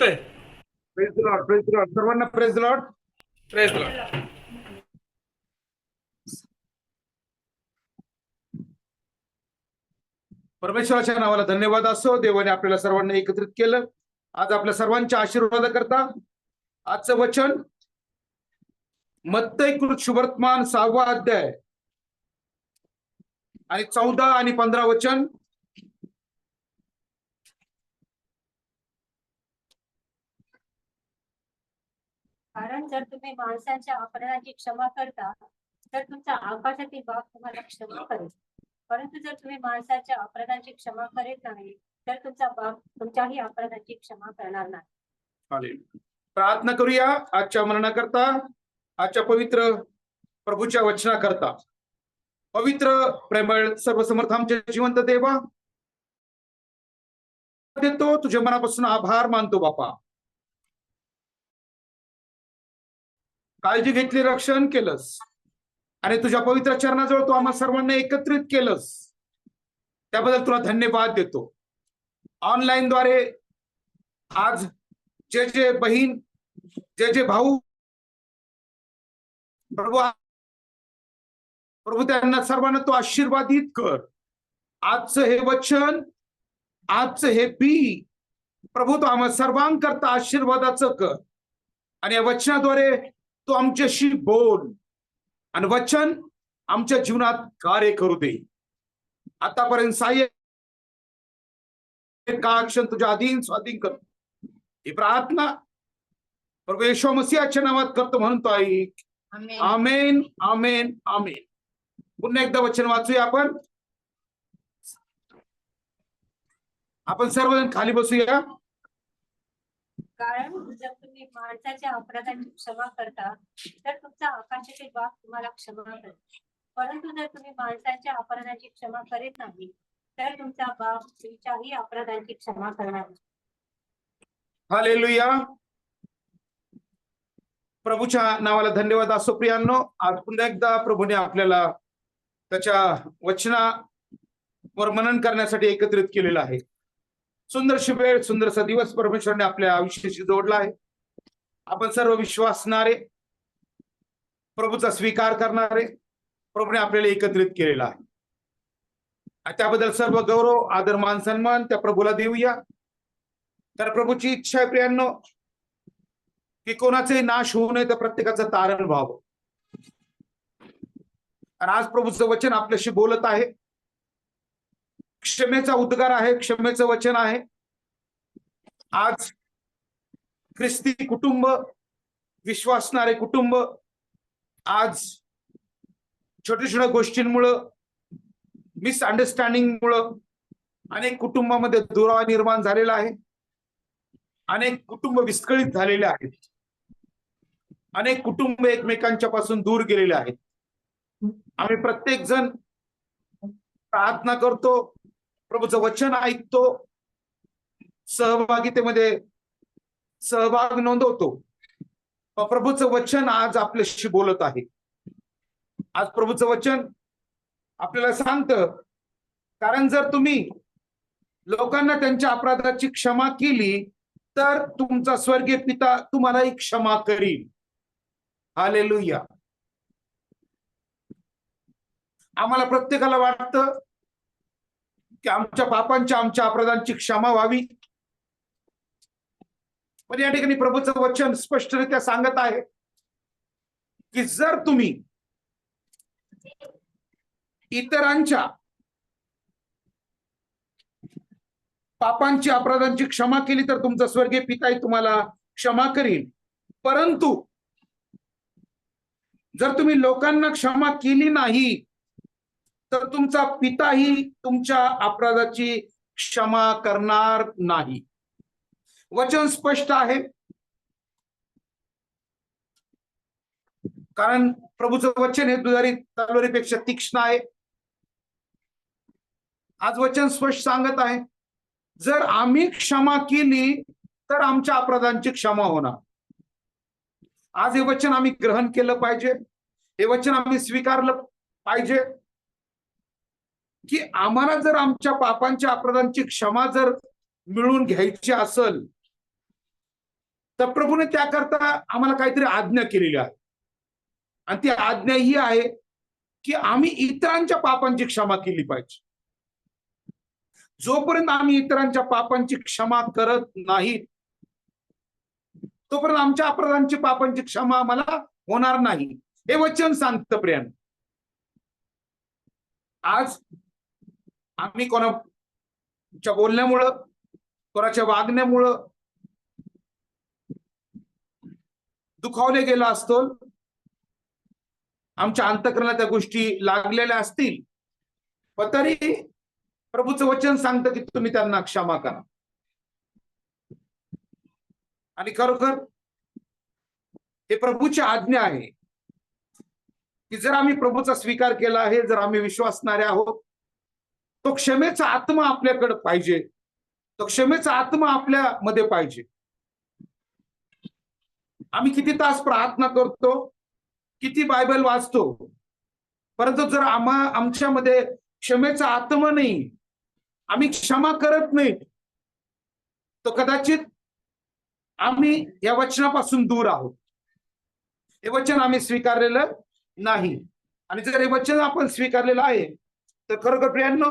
Praise the Lord, praise the Lord. सर्वांना praise the Lord. Praise the Lord. परमेश्वराच्या नावाला धन्यवाद असो. देवाने आपल्याला सर्वांना एकत्रित केलं. आज आपल्या सर्वांच्या आशीर्वाद करता आजचं वचन मत्तई शुभवर्तमान 6वा अध्याय आणि 14 आणि 15 वचन. कारण जर तुम्ही माणसांच्या अपराधाची क्षमा करता तर तुमचा आकाशातील बाप तुम्हाला क्षमा करेल, परंतु जर तुम्ही माणसाच्या अपराधाची क्षमा करीत नाही तर तुमचा बाप तुमच्याही अपराधाची क्षमा करणार नाही. प्रार्थना करूया. आजच्या मरणाकरता, आजच्या पवित्र प्रभूच्या वचनाकरता. पवित्र प्रेमळ सर्वसमर्थ आमचे जिवंत देवा, देतो तुझ्या मनापासून आभार मानतो बापा. काळजी घेतली, रक्षण केलंस आणि तुझ्या पवित्र चरणाजवळ तू आम्हा सर्वांना एकत्रित केलंस, त्याबद्दल तुला धन्यवाद देतो. ऑनलाईन द्वारे आज जे जे बहीण, जे जे भाऊ, प्रभू त्यांना सर्वांना तू आशीर्वादित कर. आजचं हे वचन, आजचं हे बी प्रभू तू आम्हा सर्वांकरता आशीर्वादाचं कर आणि या वचनाद्वारे तू आमच्याशी बोल आणि वचन आमच्या जीवनात कार्य करू दे. आतापर्यंत सहाय्य का क्षण तुझ्या अधीन स्वाधीन कर. ही प्रार्थना प्रभू येशू मसीहाच्या नावात करतो म्हणून तो ऐक. आमेन, आमेन, आमेन. पुन्हा एकदा वचन वाचूया आपण. आपण सर्वजण खाली बसूया. कारण जर तुम्ही माणसाच्या अपराधाची क्षमा करता तर तुमचा आकाशातील बाप तुम्हाला क्षमा करेल, परंतु जर तुम्ही माणसाच्या अपराधाची क्षमा करीत नाही तर तुमचा बाप तुमच्याही अपराधाची क्षमा करणार नाही. हालेलुया. प्रभूच्या नावाला धन्यवाद असो. प्रियांनो, आज पुन्हा एकदा प्रभूने आपल्याला त्याच्या वचनावर मनन करण्यासाठी एकत्रित केलेलं आहे. सुंदरशी वेळ, सुंदरसा दिवस परमेश्वरने आपल्या आयुष्याशी जोडला आहे. आपण सर्व विश्वासणारे, प्रभूचा स्वीकार करणारे प्रभूने आपल्याला एकत्रित केलेला आहे. त्याबद्दल सर्व गौरव, आदर, मान, सन्मान त्या प्रभूला देऊया. तर प्रभूची इच्छा आहे प्रियांनो की कोणाचे नाश होऊ नये, तर प्रत्येकाचं तारण व्हावं. आणि आज प्रभूचं वचन आपल्याशी बोलत आहे. क्षमेचा उद्गार आहे, क्षमेचं वचन आहे. आज ख्रिस्ती कुटुंब, विश्वासणारे कुटुंब आज छोट्या छोट्या गोष्टींमुळं, मिसअंडरस्टँडिंगमुळं अनेक कुटुंबामध्ये दुरावा निर्माण झालेला आहे. अनेक कुटुंब विस्कळीत झालेले आहेत. अनेक कुटुंब एकमेकांच्या पासून दूर गेलेले आहेत. आम्ही प्रत्येक जण प्रार्थना करतो, प्रभूचं वचन ऐकतो, सहभागितेमध्ये सहभाग नोंदवतो. प्रभूचं वचन आज आपल्याशी बोलत आहे. आज प्रभूचं वचन आपल्याला सांगतं, कारण जर तुम्ही लोकांना त्यांच्या अपराधाची क्षमा केली तर तुमचा स्वर्गीय पिता तुम्हालाही क्षमा करील. हालेलुया. आम्हाला प्रत्येकाला वाटतं की आमच्या पापांच्या, आमच्या अपराधांची क्षमा व्हावी, पण या ठिकाणी प्रभूचं वचन स्पष्टरित्या सांगत आहे की जर तुम्ही इतरांच्या पापांची, अपराधांची क्षमा केली तर तुमचा स्वर्गीय पिताही तुम्हाला क्षमा करील, परंतु जर तुम्ही लोकांना क्षमा केली नाही तर तुमचा पिताही तुमच्या अपराधाची क्षमा करणार नाही. वचन स्पष्ट आहे. कारण प्रभूचं वचन हे दुधारी तलवारीपेक्षा तीक्ष्ण आहे. आज वचन स्पष्ट सांगत आहे, जर आम्ही क्षमा केली तर आमच्या अपराधांची क्षमा होणार. आज हे वचन आम्ही ग्रहण केलं पाहिजे. हे वचन आम्ही स्वीकारलं पाहिजे की आम्हाला जर आमच्या पापांच्या, अपराधांची क्षमा जर मिळवून घ्यायची असेल तर प्रभूने त्याकरता आम्हाला काहीतरी आज्ञा केलेली आहे, आणि ती आज्ञा ही आहे की आम्ही इतरांच्या पापांची क्षमा केली पाहिजे. जोपर्यंत आम्ही इतरांच्या पापांची क्षमा करत नाही, तोपर्यंत आमच्या अपराधांची पापांची क्षमा आम्हाला होणार नाही, हे वचन सांगतं प्रियानो. आज आम्ही कोणाच्या बोलण्यामुळं, कोणाच्या वागण्यामुळं दुखावले गेलो असतो, आमच्या अंतःकरणाला त्या गोष्टी लागलेल्या असतील, पण तरी प्रभूचं वचन सांगतं की तुम्ही त्यांना क्षमा करा. आणि खरोखर हे प्रभूची आज्ञा आहे की जर आम्ही प्रभूचा स्वीकार केला आहे, जर आम्ही विश्वासणारे आहोत, तो क्षमेचा आत्मा आपल्याकडे पाहिजे, तो क्षमेचा आत्मा आपल्यामध्ये पाहिजे. आम्ही किती तास प्रार्थना करतो, किती बायबल वाचतो, परंतु जर आमच्यामध्ये क्षमेचा आत्मा नाही, आम्ही क्षमा करत नाही, तर कदाचित आम्ही या वचनापासून दूर आहोत. हे वचन आम्ही स्वीकारलेलं नाही. आणि जर हे वचन आपण स्वीकारलेलं आहे, तर खरोखर प्रियांनो,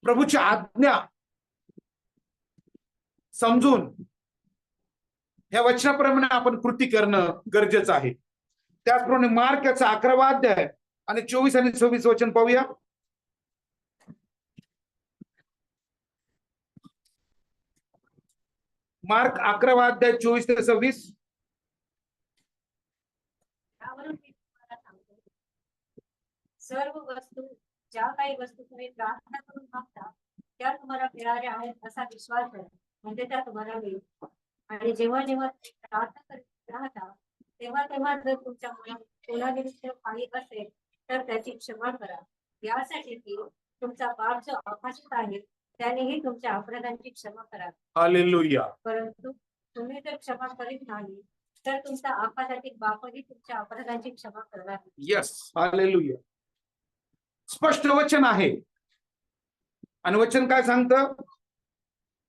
प्रभूची आज्ञा समजून ह्या वचनाप्रमाणे आपण कृती करणं गरजेचं आहे. त्याचप्रमाणे मार्क याचा 11वा अध्याय आणि 24 आणि 26 वचन पाहूया. मार्क 11वा अध्याय 24 ते 26. त्यावरून मी तुम्हाला सांगतो, सर्व वस्तू, ज्या काही वस्तू तुम्ही प्रार्थना करून मागता त्या तुम्हाला मिळाल्या आहेत असा विश्वास आहे, म्हणजे त्या तुम्हाला मिळतील. आणि जेव्हा जेव्हा तुम्ही प्रार्थना करीत राहता, तेव्हा तेव्हा जर तुमच्या मनात कोणाविरुद्ध काही असेल तर त्याची क्षमा करा, यासाठी की तुमचा बाप जो आकाशात आहे त्यानेही तुमच्या अपराधांची क्षमा करा. हालेलुया. परंतु तुम्ही जर क्षमा करीत नाही, तर तुमचा आकाशातील बापही तुमच्या अपराधांची क्षमा करणार. Yes, hallelujah. स्पष्ट वचन आहे. आणि वचन काय सांगतं?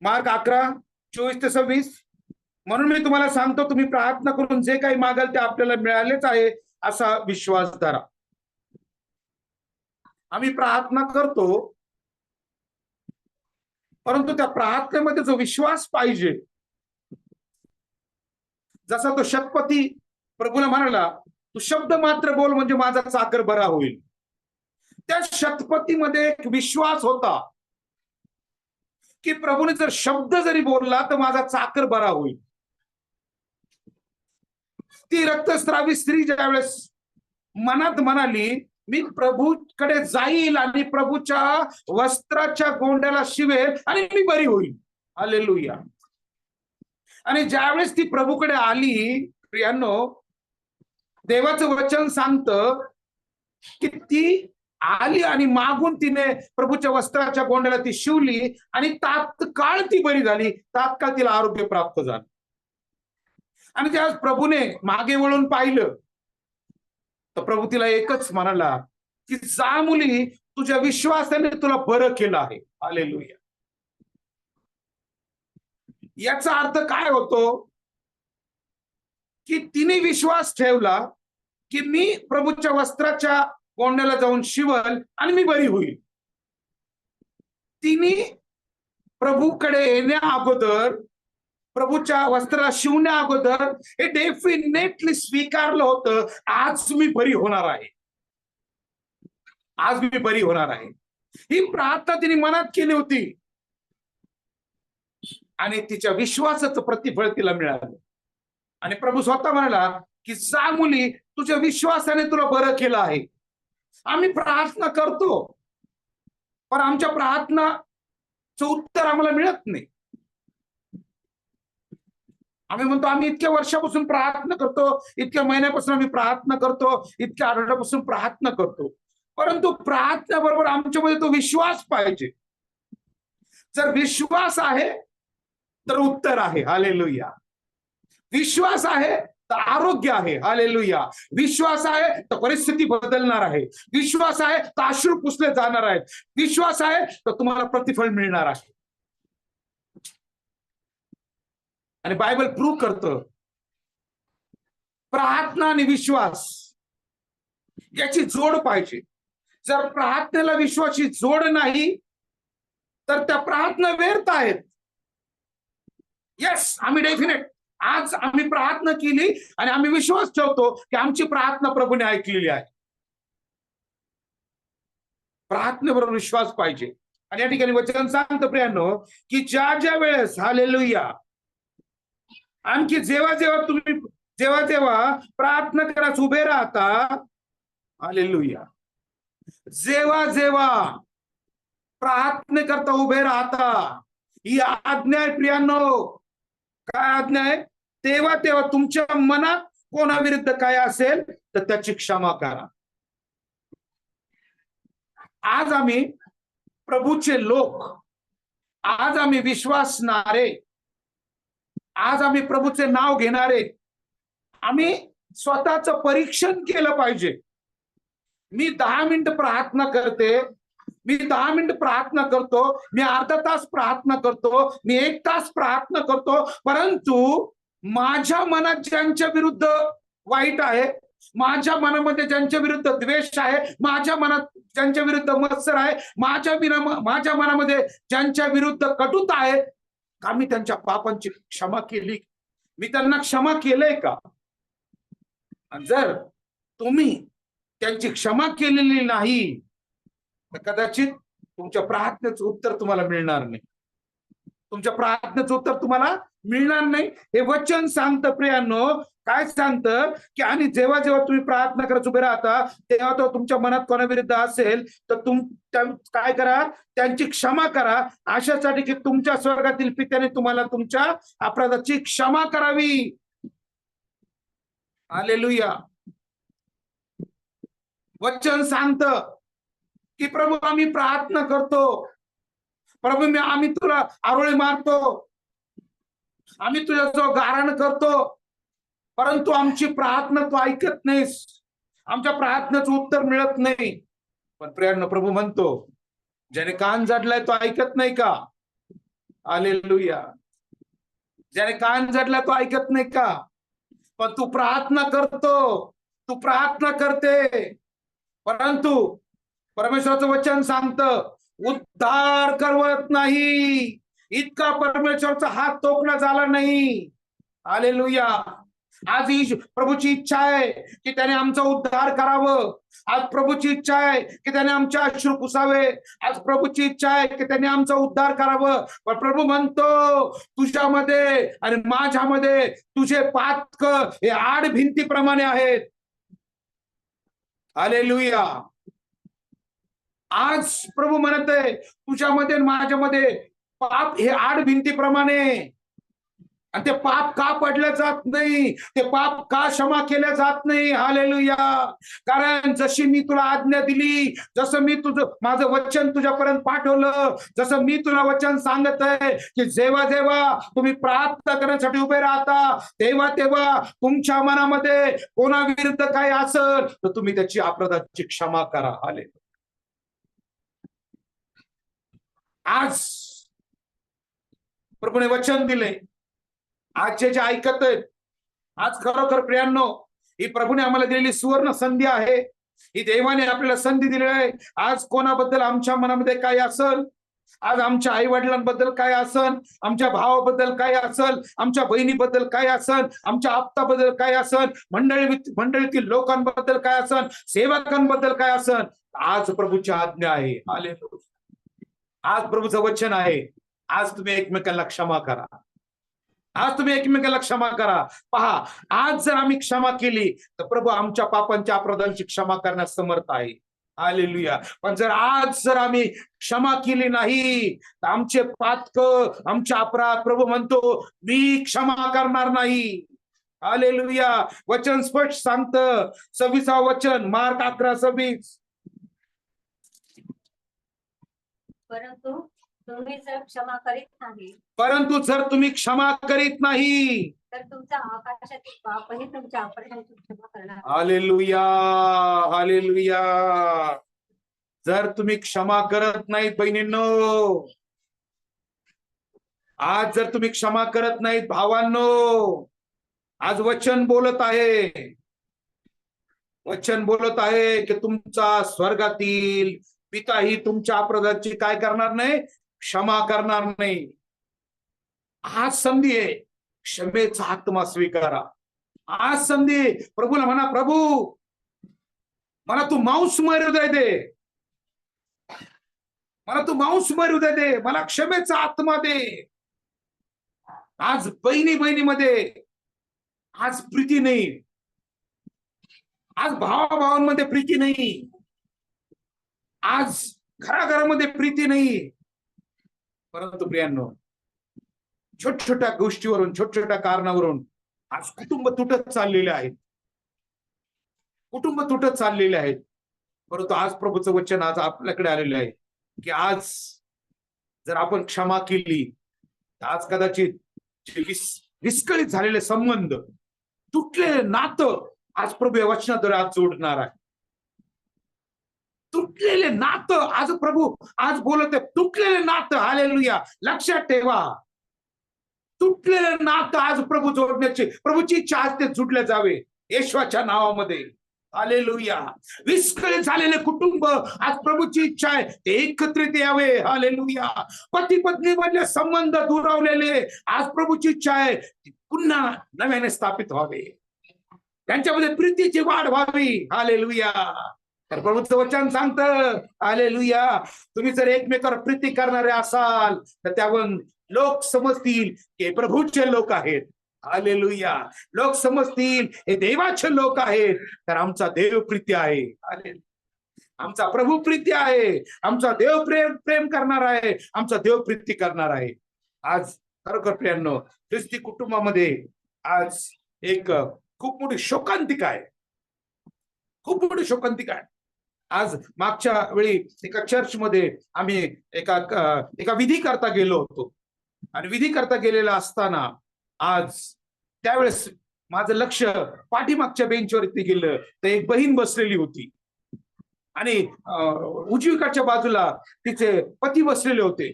मार्क 11:24 ते 26. म्हणून मी तुम्हाला सांगतो, तुम्ही प्रार्थना करून जे काही मागाल ते आपल्याला मिळालेच आहे असा विश्वास धरा. आम्ही प्रार्थना करतो, परंतु त्या प्रार्थनेमध्ये जो विश्वास पाहिजे, जसा तो शतपती प्रभूला म्हणाला, तू शब्द मात्र बोल म्हणजे माझा चाकर बरा होईल. त्या शतपतीमध्ये एक विश्वास होता की प्रभूने जर शब्द जरी बोलला तर माझा चाकर बरा होईल. ती रक्तस्रावी स्त्री ज्यावेळेस मनात म्हणाली, मी प्रभूकडे जाईल आणि प्रभूच्या वस्त्राच्या गोंड्याला शिवेल आणि मी बरी होईल. हालेलुया. आणि ज्यावेळेस ती प्रभूकडे आली, प्रियांनो, देवाचं वचन सांगतं की ती आली आणि मागून तिने प्रभूच्या वस्त्राच्या गोंड्याला ती शिवली आणि तात्काळ ती बरी झाली, तात्काळ तिला आरोग्य प्राप्त झालं. आणि ज्यावेळेस प्रभूने मागे वळून पाहिलं, तर प्रभू तिला एकच म्हणाला की जा मुली, तुझ्या विश्वासाने तुला बरं केलं आहे. हालेलुया. याचा अर्थ काय होतो की तिने विश्वास ठेवला की मी प्रभूच्या वस्त्राच्या गोंड्याला जाऊन शिवल आणि मी बरी होईल. तिने प्रभूकडे येण्या अगोदर, प्रभूच्या वस्त्राला शिवण्या अगोदर हे डेफिनेटली स्वीकारलं होतं, आज मी बरी होणार आहे, आज मी बरी होणार आहे. ही प्रार्थना तिने मनात केली होती आणि तिच्या विश्वासाचं प्रतिफळ तिला मिळालं. आणि प्रभू स्वतः म्हणाला की जा मुली, तुझ्या विश्वासाने तुला बरं केलं आहे. आम्ही प्रार्थना करतो, पण आमच्या प्रार्थनाचं उत्तर आम्हाला मिळत नाही. आम्ही म्हणतो आम्ही इतक्या वर्षापासून प्रार्थना करतो, इतक्या महिन्यापासून आम्ही प्रार्थना करतो, इतक्या आठवड्यापासून प्रार्थना करतो, परंतु प्रार्थनेबरोबर आमच्यामध्ये तो विश्वास पाहिजे. जर विश्वास आहे तर उत्तर आहे. हालेलुया. विश्वास आहे तर आरोग्य आहे. हालेलुया. विश्वास आहे तर परिस्थिती बदलणार आहे. विश्वास आहे तर अश्रू पुसले जाणार आहेत. विश्वास आहे तर तुम्हाला प्रतिफळ मिळणार आहे. आणि बायबल प्रूव्ह करतं. प्रार्थना आणि विश्वास याची जोड पाहिजे. जर प्रार्थनेला विश्वासाची जोड नाही तर त्या प्रार्थना व्यर्थ आहेत. येस, आम्ही डेफिनेट आज आम्ही प्रार्थना केली आणि आम्ही विश्वास ठेवतो की आमची प्रार्थना प्रभूने ऐकलेली आहे. प्रार्थनेबरोबर विश्वास पाहिजे. आणि या ठिकाणी वचन सांगतं प्रियांनो की ज्या ज्या वेळेस हालेलुया आणखी जेव्हा जेव्हा प्रार्थना करायच उभे राहता, हालेलुया, जेव्हा प्रार्थने करता उभे राहता, ही आज्ञा आहे प्रियांनो. काय आज्ञा आहे? तेव्हा तुमच्या मनात कोणाविरुद्ध काय असेल तर त्याची क्षमा करा. आज आम्ही प्रभूचे लोक, आज आम्ही विश्वासणारे, आज आम्ही प्रभूचे नाव घेणारे, आम्ही स्वतःचं परीक्षण केलं पाहिजे. मी 10 मिनिट प्रार्थना करते, मी 10 मिनिट प्रार्थना करतो, मी अर्धा तास प्रार्थना करतो, मी 1 तास प्रार्थना करतो, परंतु माझ्या मनात ज्यांच्या विरुद्ध वाईट आहे, माझ्या मनामध्ये ज्यांच्या विरुद्ध द्वेष आहे, माझ्या मनात ज्यांच्या विरुद्ध मत्सर आहे, माझ्या मनामध्ये ज्यांच्या विरुद्ध कटुता आहे, का मी त्यांच्या पापांची क्षमा केली? मी त्यांना क्षमा केलंय का? जर तुम्ही त्यांची क्षमा केलेली नाही तर कदाचित तुमच्या प्रार्थनेचं उत्तर तुम्हाला मिळणार नाही. तुमच्या प्रार्थनेचं उत्तर तुम्हाला मिळणार नाही. हे वचन सांगतं प्रियांनो. काय सांगतं की आणि जेव्हा तुम्ही प्रार्थना करत उभे राहता, तेव्हा तो तुमच्या मनात कोणाविरुद्ध असेल तर काय करा? त्यांची क्षमा करा, अशासाठी की तुमच्या स्वर्गातील पित्याने तुम्हाला तुमच्या अपराधाची क्षमा करावी. हालेलुया. वचन सांगतं की प्रभू आम्ही प्रार्थना करतो, प्रभू आम्ही तुला आरोळी मारतो, आम्ही तुझ्या जो गारण करतो, परंतु आमची प्रार्थना तू ऐकत नाहीस, आमच्या प्रार्थनेचं उत्तर मिळत नाही. पण प्रियांनो, प्रभू म्हणतो ज्याने कान जडलाय तो ऐकत नाही का? हालेलुया. ज्याने कान जडलाय तो ऐकत नाही का? पण तू प्रार्थना करतो, तू प्रार्थना करते, परंतु परमेश्वराचं वचन सांगतं उद्धार करवत नाही, इतका परमेश्वराचा हात तोकणा झाला नाही. हालेलुया. आज ही प्रभूची इच्छा आहे की त्याने आमचा उद्धार करावं. आज प्रभूची इच्छा आहे की त्याने आमचे अश्रू पुसावे. आज प्रभूची इच्छा आहे की त्याने आमचा उद्धार करावं. पण प्रभू म्हणतो तुझ्यामध्ये आणि माझ्यामध्ये तुझे पातक हे आड भिंतीप्रमाणे आहेत. हालेलुया. आज प्रभू म्हणत आहे तुझ्यामध्ये माझ्यामध्ये पाप हे आड भिंतीप्रमाणे, आणि ते पाप का पडले जात नाही, ते पाप का क्षमा केले जात नाही? हालेलुया. कारण जशी मी तुला आज्ञा दिली, जसं मी माझं वचन तुझ्यापर्यंत पाठवलं, जसं मी तुला वचन सांगत आहे की जेव्हा तुम्ही प्रार्थना करण्यासाठी उभे राहता, तेव्हा तुमच्या मनामध्ये कोणाविरुद्ध काय असेल तर तुम्ही त्याची अपराधाची क्षमा करा. हालेलुया. आज प्रभूने वचन दिले, आज जे ऐकत आहेत, आज खरोखर प्रियांनो ही प्रभूने आम्हाला दिलेली सुवर्ण संधी आहे. ही देवाने आपल्याला संधी दिलेली आहे. आज कोणाबद्दल आमच्या मनामध्ये काय असेल, आज आमच्या आई वडिलांबद्दल काय असेल, आमच्या भावाबद्दल काय असेल, आमच्या बहिणीबद्दल काय असेल, आमच्या आप्ताबद्दल काय असेल, मंडळीतील लोकांबद्दल काय असेल, सेवकांबद्दल काय असेल, आज प्रभूची आज्ञा आहे. हालेलुया. आज प्रभूचं वचन आहे, आज तुम्ही एकमेकांना क्षमा करा. आज तुम्ही एकमेकांना क्षमा करा. पहा, आज जर आम्ही क्षमा केली तर प्रभू आमच्या पापांच्या अपराधांची क्षमा करण्यास समर्थ आहे. हालेलुया. पण जर आम्ही क्षमा केली नाही तर आमचे पातक, आमचे अपराध प्रभू म्हणतो मी क्षमा करणार नाही. हालेलुया. वचन स्पष्ट सांगतं, 26 वचन, मार्क 11:26. परंतु जर तुम्ही क्षमा करीत नाही तर तुमचा आकाशातील बापही तुमच्या अपराधाची क्षमा करणार. हालेलुया. हालेलुया. जर तुम्ही क्षमा करत नाहीत बहिणींनो, आज जर तुम्ही क्षमा करत नाहीत भावांनो, आज वचन बोलत आहे, वचन बोलत आहे की तुमचा स्वर्गातील पिताही तुमच्या अपराधाची काय करणार नाही, क्षमा करणार नाही. आज संधी आहे, क्षमेचा आत्मा स्वीकारा. आज संधी आहे. प्रभूला म्हणा, प्रभू मला तू मांसमय हृदय दे, मला तू मांसमय हृदय दे, मला क्षमेचा आत्मा दे. आज बहिणी बहिणीमध्ये आज प्रीती नाही, आज भावाभावांमध्ये प्रीती नाही, आज घराघरामध्ये प्रीती नाही. परंतु प्रियांनो, छोट्या छोट्या गोष्टीवरून, छोट्या छोट्या कारणावरून आज कुटुंब तुटत चाललेले आहेत, कुटुंब तुटत चाललेले आहेत. परंतु आज प्रभूचं वचन आज आपल्याकडे आलेलं आहे की आज जर आपण क्षमा केली तर आज कदाचित जे विस्कळीत झालेले संबंध, तुटलेले नातं आज प्रभू या वचनाद्वारे आज जोडणार आहे. तुटलेले नातं आज प्रभू आज बोलत आहे, तुटलेले नातं. हालेलुया. लक्षात ठेवा, तुटलेले नातं आज प्रभू जोडण्याची प्रभूची इच्छा आज ते जुडले जावे येशूच्या नावामध्ये. हालेलुया. विस्कळीत झालेले कुटुंब आज प्रभूची इच्छा आहे ते एकत्रित यावे. हालेलुया. पती पत्नी मधले संबंध दुरावलेले आज प्रभूची इच्छा आहे पुन्हा नव्याने स्थापित व्हावे, त्यांच्यामध्ये प्रीतीची वाढ व्हावी. हालेलुया. तर प्रभूचं वचन सांगतं, हालेलुया, तुम्ही जर एकमेकावर प्रीती करणारे असाल तर त्यावरून लोक समजतील की प्रभूचे लोक आहेत. हालेलुया. लोक समजतील हे देवाचे लोक आहेत. तर आमचा देव प्रीती आहे. आमचा प्रभू प्रीती आहे, आमचा देव प्रेम करणार आहे, आमचा देव प्रीती करणार आहे. आज खरोखर प्रियांनो, ख्रिस्ती कुटुंबामध्ये आज एक खूप मोठी शोकांतिका आहे, खूप मोठी शोकांतिका आहे. आज मागच्या वेळी एका चर्चमध्ये आम्ही एका विधी करता गेलो होतो आणि विधी करता गेलेला असताना आज त्यावेळेस माझं लक्ष पाठीमागच्या बेंचवरती गेलं तर एक बहीण बसलेली होती आणि उजवीकडच्या बाजूला तिचे पती बसलेले होते.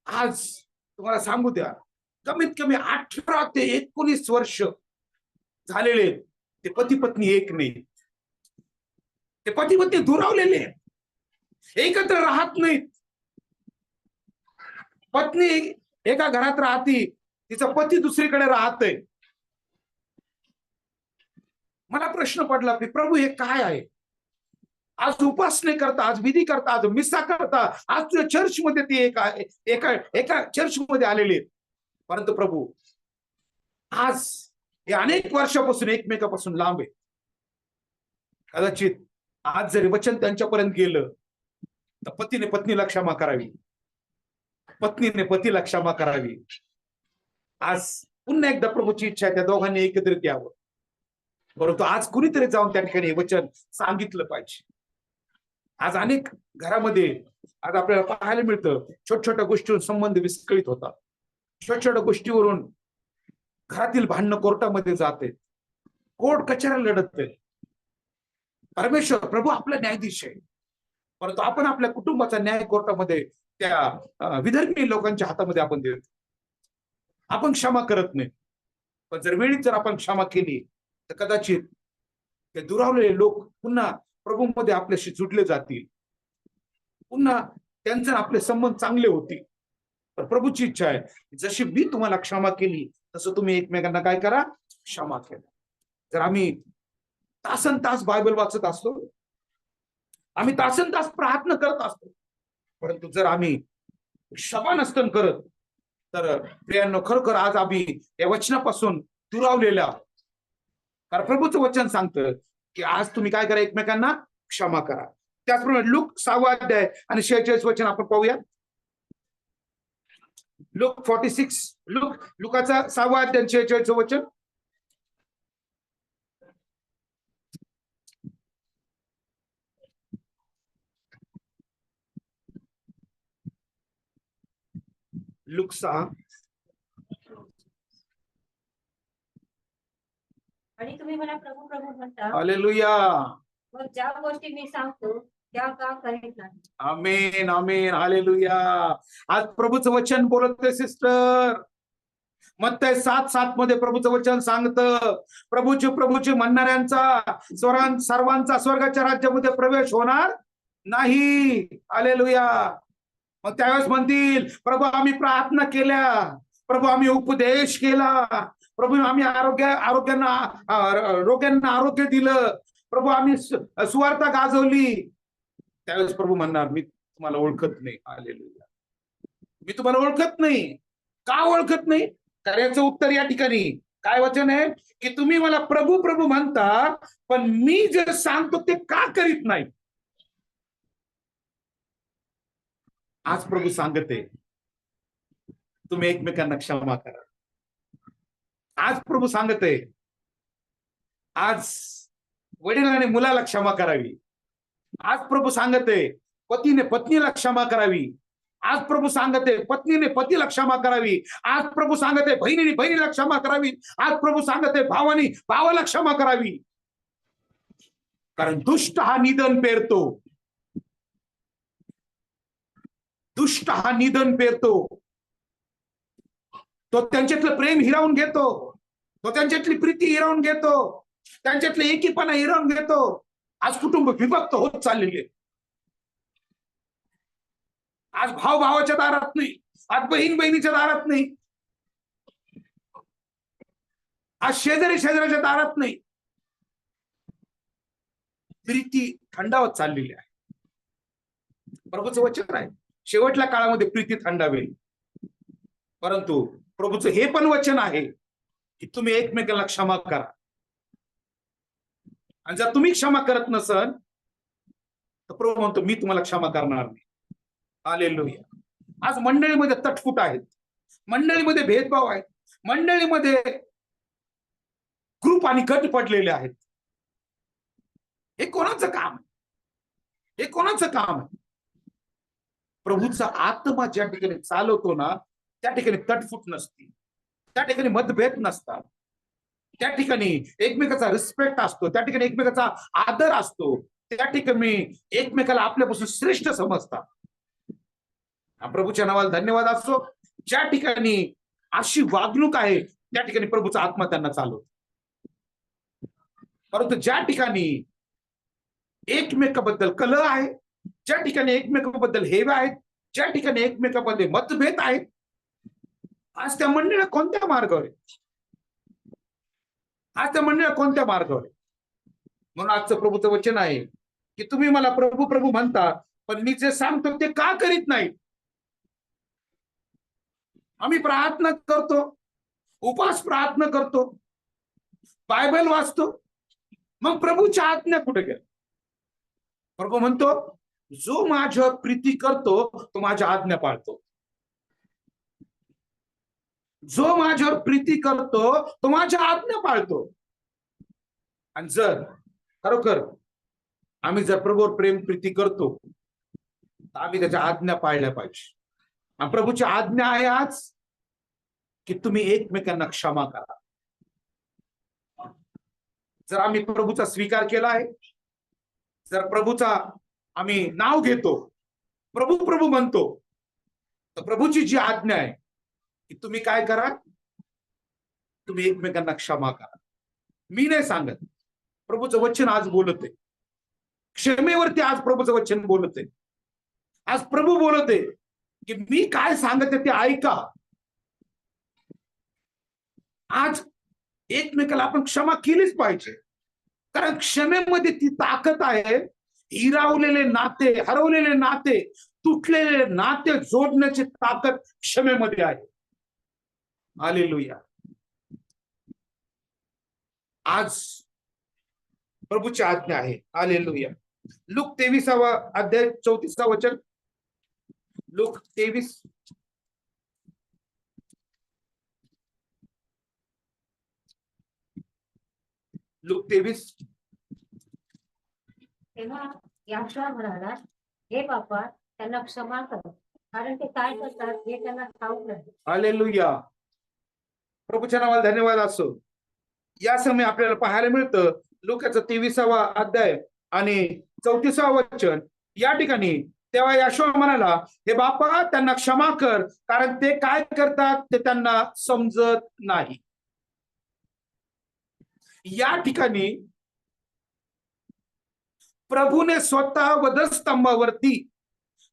आज तुम्हाला सांगू द्या, कमीत कमी 18 ते 19 वर्ष झालेले ते पती पत्नी एक नाही, ते पती पत्नी दुरावलेले, एकत्र राहत नाहीत. पत्नी एका घरात राहती, तिचा पती दुसरीकडे राहतोय. मला प्रश्न पडला की प्रभू हे काय आहे? आज उपासने करता, आज विधी करता, आज मिसा करता, आज तुझ्या चर्चमध्ये ती एका चर्चमध्ये आलेले, परंतु प्रभू आज हे अनेक वर्षापासून एकमेकापासून लांब आहे. कदाचित आज जरी वचन त्यांच्यापर्यंत गेलं तर पतीने पत्नीला क्षमा करावी, पत्नीने पतीला क्षमा करावी. आज पुन्हा एकदा प्रभूची इच्छा आहे त्या दोघांनी एकत्रित यावं. परंतु आज कुणीतरी जाऊन त्या ठिकाणी वचन सांगितलं पाहिजे. आज अनेक घरामध्ये आज आपल्याला पाहायला मिळतं छोट्या छोट्या गोष्टीवरून संबंध विस्कळीत होतात, छोट्या छोट्या गोष्टीवरून घरातील भांडणं कोर्टामध्ये जाते, कोर्ट कचऱ्या लढत. परमेश्वर प्रभू आपला न्यायाधीश आहे, परंतु आपण आपल्या कुटुंबाचा न्याय कोर्टामध्ये त्या विधर्मी लोकांच्या हातामध्ये आपण देतो. आपण क्षमा करत नाही. पण जर वेळीच जर आपण क्षमा केली तर कदाचित ते दुरावलेले लोक पुन्हा प्रभूमध्ये आपल्याशी जुडले जातील, पुन्हा त्यांचे आपले संबंध चांगले होतील. तर प्रभूची इच्छा आहे जशी मी तुम्हाला क्षमा केली तसं तुम्ही एकमेकांना काय करा, क्षमा करा. जर आम्ही तासन तास बायबल वाचत असतो, आम्ही तासन तास प्रार्थना करत असतो, परंतु जर आम्ही क्षमा नसतं करत तर प्रियांनो खरोखर आज आम्ही या वचनापासून दुरावलेल्या आहोत. कारण प्रभूचं वचन सांगतं की आज तुम्ही काय करा, एकमेकांना क्षमा करा. त्याचप्रमाणे लूक 6 अध्याय आणि 46 वचन आपण पाहूया. लूक 46, लुकाचा 6 अध्याय 46 वचन. लूक 6. आणि तुम्ही मला प्रभू प्रभू म्हणता, हालेलुया. मग ज्या गोष्टी मी सांगतो त्या का करीत नाही. आमेन आमेन हालेलुया. आज प्रभूचं वचन बोलतोय सिस्टर. मत्तय 7:7 मध्ये प्रभूचं वचन सांगतं, प्रभूची म्हणणाऱ्यांचा सर्वांचा स्वर्गाच्या राज्यामध्ये प्रवेश होणार नाही. हालेलुया. मग त्यावेळेस म्हणतील, प्रभू आम्ही प्रार्थना केल्या, प्रभू आम्ही उपदेश केला, प्रभू आम्ही रोग्यांना आरोग्य दिलं, प्रभू आम्ही सुवार्ता गाजवली. त्यावेळेस प्रभू म्हणणार, मी तुम्हाला ओळखत नाही. हालेलुया. मी तुम्हाला ओळखत नाही. का ओळखत नाही? तर याचं उत्तर या ठिकाणी काय वचन आहे, की तुम्ही मला प्रभू प्रभू म्हणता, पण मी जे सांगतो ते का करीत नाही. आज प्रभू सांगते, तुम्ही एकमेकांना क्षमा करा. आज प्रभू सांगते, आज वडिलांनी मुलाला क्षमा करावी. आज प्रभू सांगते, पतीने पत्नीला क्षमा करावी. आज प्रभू सांगते, पत्नीने पतीला क्षमा करावी. आज प्रभू सांगते, बहिणीने बहिणीला क्षमा करावी. आज प्रभू सांगते, भावानी भावाला क्षमा करावी. कारण दुष्ट हा निधन पेरतो. दुष्ट हा निधन पेरतो. तो त्यांच्यातलं प्रेम हिरावून घेतो, तो त्यांच्यातली प्रीती हिरावून घेतो, त्यांच्यातले एकीपणा हिरावून घेतो. आज कुटुंब विभक्त होत चाललेले. आज भाव भावाच्या दारात नाही, आज बहीण बहिणीच्या दारात नाही, आज शेजारी शेजाऱ्याच्या दारात नाही. प्रीती थंडावत चाललेली आहे. प्रभूचं वचन आहे, शेवटच्या काळामध्ये प्रीती थंडावेल. परंतु प्रभूचं हे पण वचन आहे की तुम्ही एकमेकांना क्षमा करा. आणि जर तुम्ही क्षमा करत नसल तर प्रभू म्हणतो, मी तुम्हाला क्षमा करणार नाही. हालेलुया. आज मंडळीमध्ये तटफूट आहेत, मंडळीमध्ये भेदभाव आहेत, मंडळीमध्ये ग्रुप आणि गट पडलेले आहेत. हे कोणाचं काम आहे? हे कोणाचं काम आहे? प्रभूचा आत्मा ज्या ठिकाणी चालवतो ना, त्या ठिकाणी तटफूट नसते, त्या ठिकाणी मतभेद नसतात, त्या ठिकाणी एकमेकाचा रिस्पेक्ट असतो, त्या ठिकाणी एकमेकाचा आदर असतो, त्या ठिकाणी एकमेकाला आपल्यापासून श्रेष्ठ समजतात. प्रभूच्या नावाला धन्यवाद असो. ज्या ठिकाणी अशी वागणूक आहे त्या ठिकाणी प्रभूचा आत्मा त्यांना चालवतो. परंतु ज्या ठिकाणी एकमेकाबद्दल कलह आहे, ज्या ठिकाणी एकमेकाबद्दल हेवा आहेत, ज्या ठिकाणी एकमेकामध्ये मतभेद आहेत, आज त्या मंडळीला कोणत्या मार्गावर आहे? आज त्या मंडळीला कोणत्या मार्गावर आहे? म्हणून आजचं प्रभूचं वचन आहे की तुम्ही मला प्रभू प्रभू म्हणता, पण मी जे सांगतो ते का करीत नाही. आम्ही प्रार्थना करतो, उपास प्रार्थना करतो, बायबल वाचतो, मग प्रभूच्या आज्ञा कुठे गेल्या? प्रभू म्हणतो, जो माझ्यावर प्रीती करतो तो माझ्या आज्ञा पाळतो. जो माझ्यावर प्रीती करतो तो माझ्या आज्ञा पाळतो. आणि जर खरोखर आम्ही जर प्रभूवर प्रेम प्रीती करतो तर आम्ही त्याच्या आज्ञा पाळल्या पाहिजे. आणि प्रभूची आज्ञा आहे आज की तुम्ही एकमेकांना क्षमा करा. जर आम्ही प्रभूचा स्वीकार केला आहे, जर प्रभूचा आम्ही नाव घेतो, प्रभू प्रभू म्हणतो, तर प्रभूची जी आज्ञा आहे की तुम्ही काय करा, तुम्ही एकमेकांना क्षमा करा. मी नाही सांगत, प्रभूचं वचन आज बोलत आहे. क्षमेवरती आज प्रभूचं वचन बोलत आहे. आज प्रभू बोलत आहे की मी काय सांगते ते ऐका. आज एकमेकाला आपण क्षमा केलीच पाहिजे, कारण क्षमेमध्ये ती ताकद आहे. हिरावलेले नाते, हरवलेले नाते, तुटलेले नाते जोडण्याची ताकद क्षमेमध्ये आहे. हालेलुया. आज प्रभूची आज्ञा आहे. हालेलुया. लूक 23 अध्याय 34 वचन. Look 23 look 23. तेव्हा याशुआ म्हणाला, हे बापा, त्यांना क्षमा कर, कारण ते काय करतात हे त्यांना ठाऊक नाही. हालेलुया. प्रभूच्या नावाला धन्यवाद असो. या समय आपल्याला पाहायला मिळतं लूकाचा 23 अध्याय आणि 34 वचन. या ठिकाणी तेव्हा यशोवा म्हणाला, हे बापा त्यांना क्षमा कर, कारण ते काय करतात ते त्यांना समजत नाही. या ठिकाणी प्रभूने स्वतः वधस्तंभावरती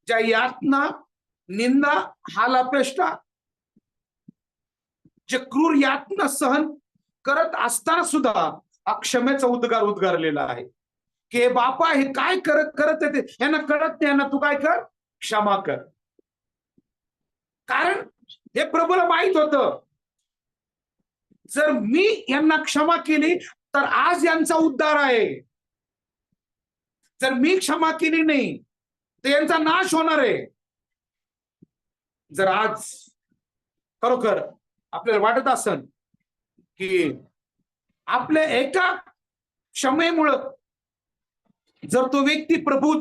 ज्या यातना, निंदा, हालापेष्टा, जे क्रूर यातना सहन करत असताना सुद्धा हा क्षमेचा उद्गार उद्गारलेला आहे की हे बापा हे काय करत करत येते, यांना कळत नाही, यांना तू काय कर, क्षमा कर. कारण हे प्रभूला माहित होतं, जर मी यांना क्षमा केली तर आज यांचा उद्धार आहे, जर मी क्षमा केली नाही तर यांचा नाश होणार आहे. जर आज खरोखर आपल्याला वाटत असेल की आपल्या एका क्षमेमुळं जर तो व्यक्ती प्रभू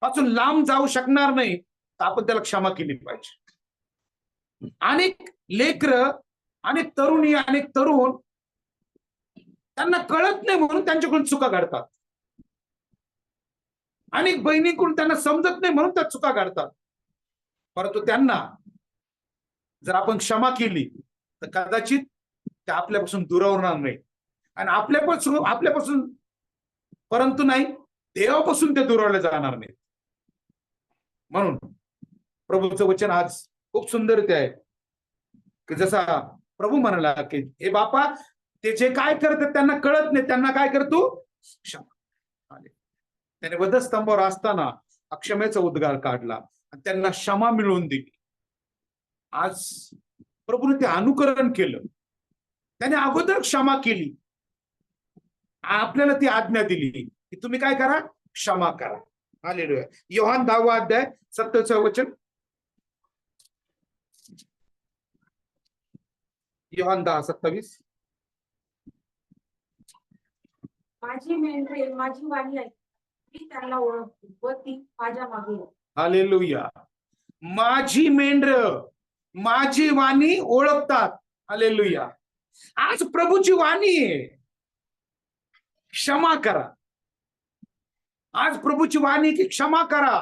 पासून लांब जाऊ शकणार नाही, तर आपण त्याला क्षमा केली पाहिजे. अनेक लेकरं, अनेक तरुणी, अनेक तरुण त्यांना कळत नाही म्हणून त्यांच्याकडून चुका घडतात. अनेक बहिणीकडून त्यांना समजत नाही म्हणून त्या चुका घडतात. परंतु त्यांना जर आपण क्षमा केली तर कदाचित ते आपल्यापासून दुरावणार नाही, आणि आपल्यापासून परंतु नाही, देवापासून ते दुरावले जाणार नाही. म्हणून प्रभूचं वचन आज खूप सुंदर आहे की जसा प्रभू म्हणाला की हे बापा ते जे काय करतात त्यांना कळत नाही, त्यांना काय करतो, क्षमा. त्याने वधस्तंभावर असताना अक्षमेचा उद्गार काढला आणि त्यांना क्षमा मिळवून दिली. आज प्रभूने ते अनुकरण केलं, त्याने अगोदर क्षमा केली, आपल्याला ती आज्ञा दिली की तुम्ही काय करा, क्षमा करा. हालेलुया. योहान 10वा अध्याय 27 वचन. योहान 10:27. माझी मेंढरे माझी वाणी आहे, मी त्यांना ओळखते व ती माझ्या मागे येतात. हालेलुया. माझी मेंढर माझी वाणी ओळखतात. हालेलुया. आज प्रभूची वाणी आहे, क्षमा करा. आज प्रभूची वाणी की क्षमा करा.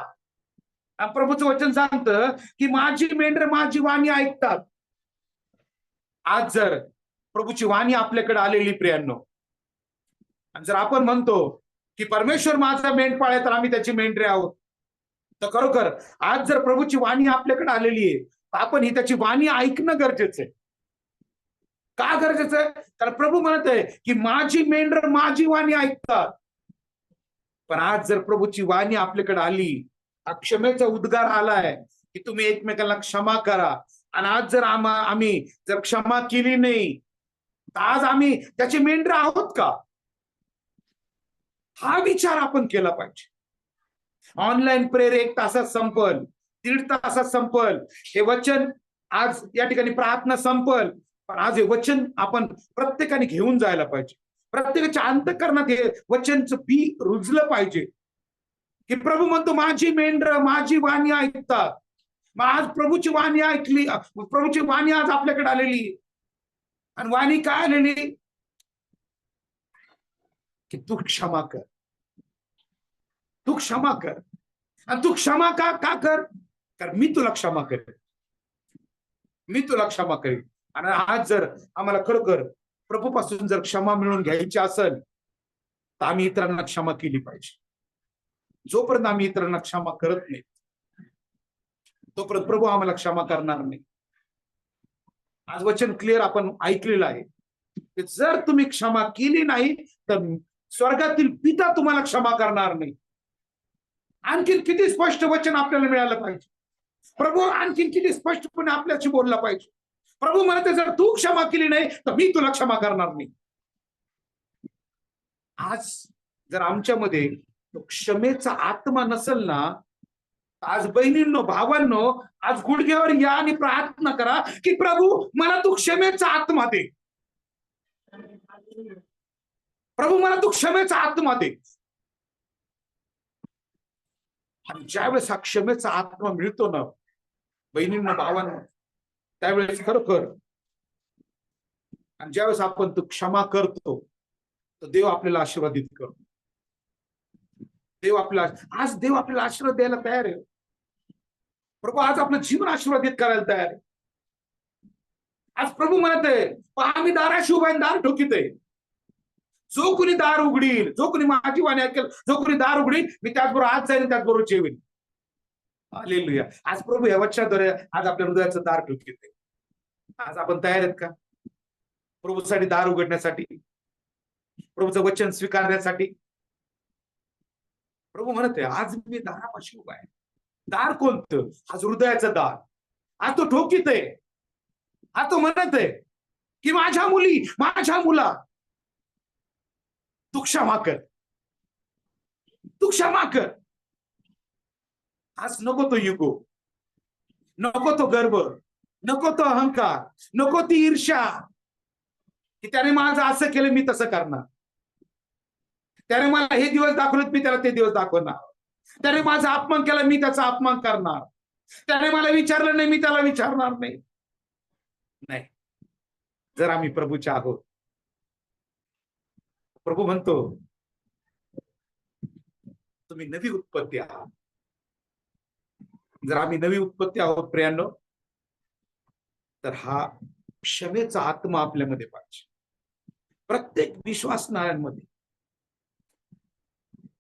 आणि प्रभूचं वचन सांगतं की माझी मेंढर माझी वाणी ऐकतात. आज जर प्रभूची वाणी आपल्याकडे आलेली प्रियांनो, आणि जर आपण म्हणतो की परमेश्वर माझा मेंढपाळ आहे तर आम्ही त्याची मेंढरे आहोत, तर खरोखर आज जर प्रभूची वाणी आपल्याकडे आलेली आहे तर आपण ही त्याची वाणी ऐकणं गरजेचं आहे. का गरजेचं आहे? तर प्रभू म्हणत आहे की माझी मेंढर माझी वाणी ऐकतात. पण आज जर प्रभूची वाणी आपल्याकडे आली, क्षमेचा उद्गार आलाय की तुम्ही एकमेकांना क्षमा करा, आणि आज जर आम्ही जर क्षमा केली नाही तर आज आम्ही त्याची मेंढर आहोत का? हा विचार आपण केला पाहिजे. ऑनलाईन प्रेयर 1 तासात संपल, 1.5 तासात संपल, हे वचन आज या ठिकाणी प्रार्थना संपल, पण आज हे वचन आपण प्रत्येकाने घेऊन जायला पाहिजे. प्रत्येकाच्या अंतःकरणात हे वचनचं बी रुजलं पाहिजे की प्रभू म्हणतो माझी मेंढर माझी वाणी ऐकतात. मग आज प्रभूची वाणी ऐकली, प्रभूची वाणी आज आपल्याकडे आलेली, आणि वाणी काय आलेली की तू क्षमा कर, तू क्षमा कर. आणि तू क्षमा का कर? कारण मी तुला क्षमा करेन, मी तुला क्षमा करेन. आणि आज जर आम्हाला खरोखर प्रभूपासून जर क्षमा मिळवून घ्यायची असेल तर आम्ही इतरांना क्षमा केली पाहिजे. जोपर्यंत आम्ही इतरांना क्षमा करत नाही तोपर्यंत प्रभू आम्हाला क्षमा करणार नाही. आज वचन क्लिअर आपण ऐकलेलं आहे की जर तुम्ही क्षमा केली नाही तर स्वर्गातील पिता तुम्हाला क्षमा करणार नाही. आणखीन किती स्पष्ट वचन आपल्याला मिळालं पाहिजे. प्रभू आणखीन किती स्पष्टपणे आपल्याशी बोलला पाहिजे. प्रभू म्हणते जर तू क्षमा केली नाही तर मी तुला क्षमा करणार नाही. आज जर आमच्यामध्ये क्षमेचा आत्मा नसेल ना, आज बहिणींनो भावांनो, आज गुडघ्यावर या आणि प्रार्थना करा की प्रभू मला तू क्षमेचा आत्मा दे. प्रभू मला तू क्षमेचा आत्मा दे. आणि ज्यावेळेस हा क्षमेचा आत्मा मिळतो ना बहिणींना भावांना, त्यावेळेस खरोखर, आणि ज्यावेळेस आपण तो क्षमा करतो तर देव आपल्याला आशीर्वादित करतो. देव आपल्याला आज देव आपल्याला आशीर्वाद द्यायला तयार आहे. प्रभू आज आपलं जीवन आशीर्वादित करायला तयार आहे. आज प्रभू म्हणत आहे, पहा मी दाराशी उभा आहे, दार ठोकीत आहे. जो कोणी दार उघडील, जो कोणी माझी वाणी ऐकेल, जो कोणी दार उघडील, मी त्याचबरोबर आज जाईन, त्याचबरोबर जेवीन. हालेलुया. आज प्रभू या वचनाद्वारे आज आपल्या हृदयाचं दार ठोकीत आहे. आज आपण तयार आहेत का प्रभूसाठी दार उघडण्यासाठी, प्रभूचं वचन स्वीकारण्यासाठी? प्रभू म्हणत आहे, आज मी दारापाशी उभा आहे. दार कोणतं? आज हृदयाचं दार. आज तो ठोकीत आहे. आज तो म्हणत आहे की माझ्या मुली, माझ्या मुला, तू क्षमा कर, तू क्षमा कर. आज नको तो युगो, नको तो गर्व, नको तो अहंकार, नको ती ईर्ष्या की त्याने माझं असं केलं मी तसं करणार, त्याने मला हे दिवस दाखवलेत मी त्याला ते दिवस दाखवणार, त्याने माझा अपमान केला मी त्याचा अपमान करणार, त्याने मला विचारलं नाही मी त्याला विचारणार नाही. नाही, जर आम्ही प्रभूचे आहोत, प्रभू म्हणतो तुम्ही नवी उत्पत्ती आहात. जर आम्ही नवी उत्पत्ती आहोत प्रियांनो, तर हा क्षमेचा आत्मा आपल्यामध्ये पाहिजे. प्रत्येक विश्वासणाऱ्यांमध्ये,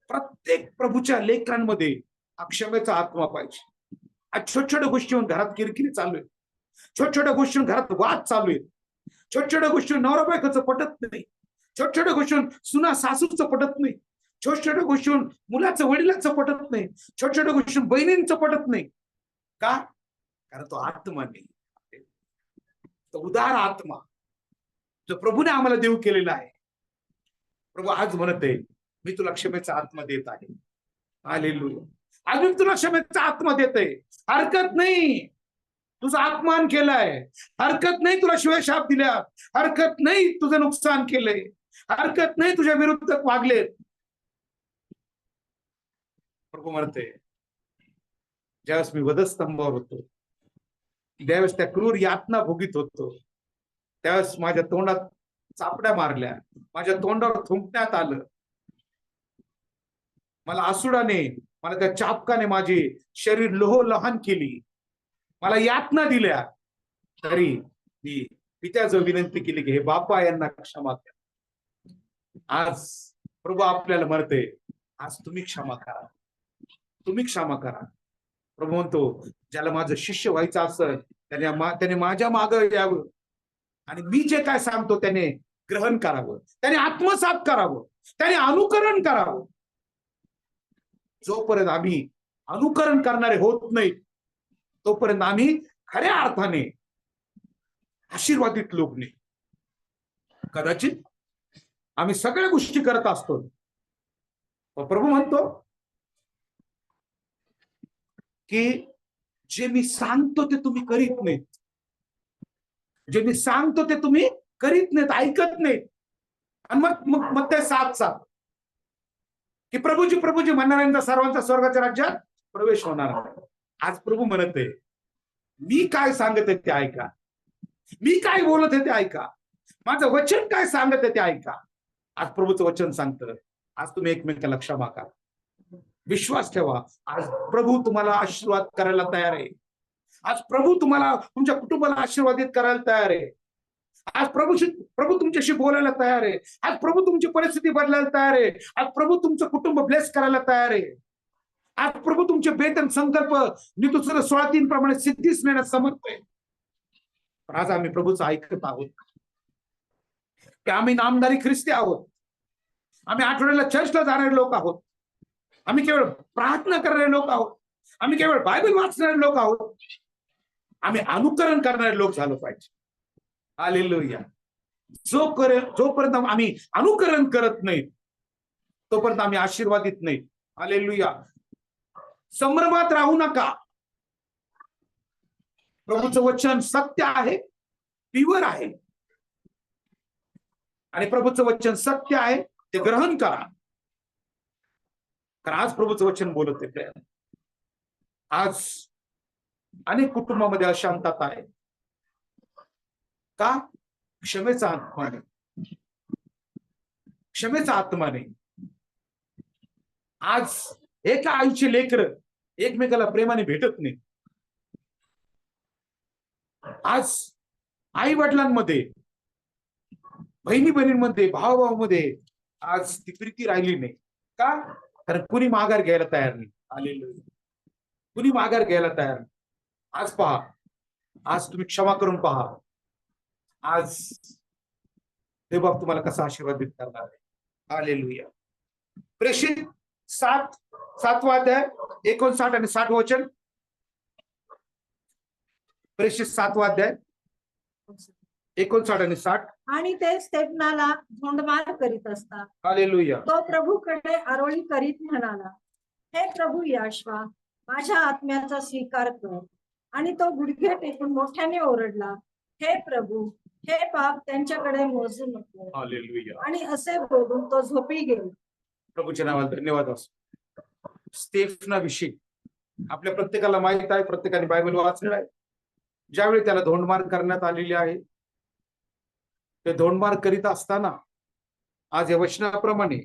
प्रत्येक प्रभूच्या लेकरांमध्ये हा क्षमेचा आत्मा पाहिजे. आज छोट्या छोट्या गोष्टीवर घरात किरकिरी चालू आहे, छोट्या छोट्या गोष्टीवर घरात वाद चालू आहेत, छोट्या छोट्या गोष्टीवर नवरा बायकोचं पटत नाही, छोट्या छोट्या गोष्टीवर सुना सासूचं पटत नाही, छोट्या छोट्या गोष्टीवर मुलाचं वडिलांचं पटत नाही, छोट्या छोट्या गोष्टीवर बहिणींचं पटत नाही. का? कारण तो आत्मा नाही, तो उदार आत्मा जो प्रभूने आम्हाला देऊ केलेला आहे. प्रभू आज म्हणत आहे, मी तुला क्षमेचा आत्मा देत आहे. हालेलुया. आज मी तुला क्षमेचा आत्मा देत आहे. हरकत नाही तुझा अपमान केलाय, हरकत नाही तुला शिवाशाप दिल्या, हरकत नाही तुझं नुकसान केलंय, हरकत नाही तुझ्या विरुद्ध वागलेत. प्रभू म्हणते, ज्यावेळेस मी वधस्तंभावर होतो, ज्यावेळेस त्या क्रूर यातना भोगीत होतो, त्यावेळेस माझ्या तोंडात चापड्या मारल्या, माझ्या तोंडावर थुंकण्यात आलं, मला आसुडाने, मला त्या चापकाने माझे शरीर लोहलहान केली, मला यातना दिल्या, तरी मी पित्याजवळ विनंती केली की हे बापा यांना क्षमा करा. आज प्रभू आपल्याला म्हणते, आज तुम्ही क्षमा करा, तुम्ही क्षमा करा. प्रभू म्हणतो, ज्याला माझं शिष्य व्हायचं असेल त्याने माझ्या मागे यावं आणि मी जे काय सांगतो त्याने ग्रहण करावं, त्याने आत्मसात करावं, त्याने अनुकरण करावं. जोपर्यंत आम्ही अनुकरण करणारे होत नाही, तोपर्यंत आम्ही खऱ्या अर्थाने आशीर्वादित लोक नाही. कदाचित आम्ही सगळ्या गोष्टी करत असतो, प्रभू म्हणतो की जे मी सांगतो ते तुम्ही करीत नाहीत, जे मी सांगतो ते तुम्ही करीत नाहीत, ऐकत नाहीत. आणि मग ते साथ की प्रभूजी म्हणणाऱ्यांचा सर्वांचा स्वर्गाच्या राज्यात प्रवेश होणार. आज प्रभू म्हणत आहे, मी काय सांगत आहे ते ऐका, मी काय बोलत आहे ते ऐका, माझं वचन काय सांगत आहे ते ऐका. आज प्रभूचं वचन सांगतं, आज तुम्ही एकमेकांना क्षमा करा. विश्वास ठेवा, आज प्रभू तुम्हाला आशीर्वाद करायला तयार आहे. आज प्रभू तुम्हाला तुमच्या कुटुंबाला आशीर्वादित करायला तयार आहे. आज प्रभू तुमच्याशी बोलायला तयार आहे. आज प्रभू तुमची परिस्थिती बदलायला तयार आहे. आज प्रभू तुमचं कुटुंब ब्लेस करायला तयार आहे. आज प्रभू तुमचे बेतन संकल्प नीतूसुर 16:3 प्रमाणे सिद्धीस नेण्यास समर्थ आहे. आज आम्ही प्रभूचं ऐकत आहोत की आम्ही नामधारी ख्रिस्ती आहोत, आम्ही आठवड्याला चर्चला जाणारे लोक आहोत, आम्ही केवळ प्रार्थना करणारे लोक आहोत, आम्ही केवळ बायबल वाचणारे लोक आहोत, आम्ही अनुकरण करणारे लोक झालो पाहिजे. हालेलुया. जोपर्यंत आम्ही अनुकरण करत नाही तोपर्यंत आम्ही आशीर्वादित नाही. हालेलुया. संभ्रमात राहू नका. प्रभूचं वचन सत्य आहे, प्युअर आहे, आणि प्रभूचं वचन सत्य आहे, ते ग्रहण करा. कारण आज प्रभूचं वचन बोलत आहे. आज अनेक कुटुंबामध्ये अशांतता आहे. का? क्षमेचा आत्मा नाही, क्षमेचा आत्मा नाही. आज एका आईचे लेकर एकमेकाला प्रेमाने भेटत नाही. आज आई वडिलांमध्ये, बहिणी बहिणींमध्ये, भावाभावामध्ये आज ती प्रीती राहिली नाही. का? कारण कुणी माघार घ्यायला तयार नाही. हालेलुया. कुणी माघार घ्यायला तयार नाही. आज पहा, आज तुम्ही क्षमा करून पहा. आज हे बाप तुम्हाला कसा आशीर्वादित करणार आहे. हालेलुया. प्रेषित 7वा अध्याय 59 आणि 60 वचन. प्रेषित 7वा अध्याय 59 आणि 60. आणि ते स्टेफनाला धोंडमार करीत असतात. हालेलुया. तो प्रभूकडे आरोळी करीत म्हणाला, हे प्रभू याशवा, माझ्या आत्म्याचा स्वीकार कर. आणि तो गुडघे टेकून मोठ्याने ओरडला, हे प्रभू, हे पाप त्यांच्याकडे मोजू नको. हालेलुया. आणि असे बोलून तो झोपी गेला. प्रभूच्या नावाला धन्यवाद असो. स्टेफनाविषयी आपल्या प्रत्येकाला माहित आहे, प्रत्येकाने बायबल वाचलेला आहे. ज्यावेळी त्याला धोंडमार करण्यात आलेली आहे, ते धोंडमार करीत असताना आज या वचनाप्रमाणे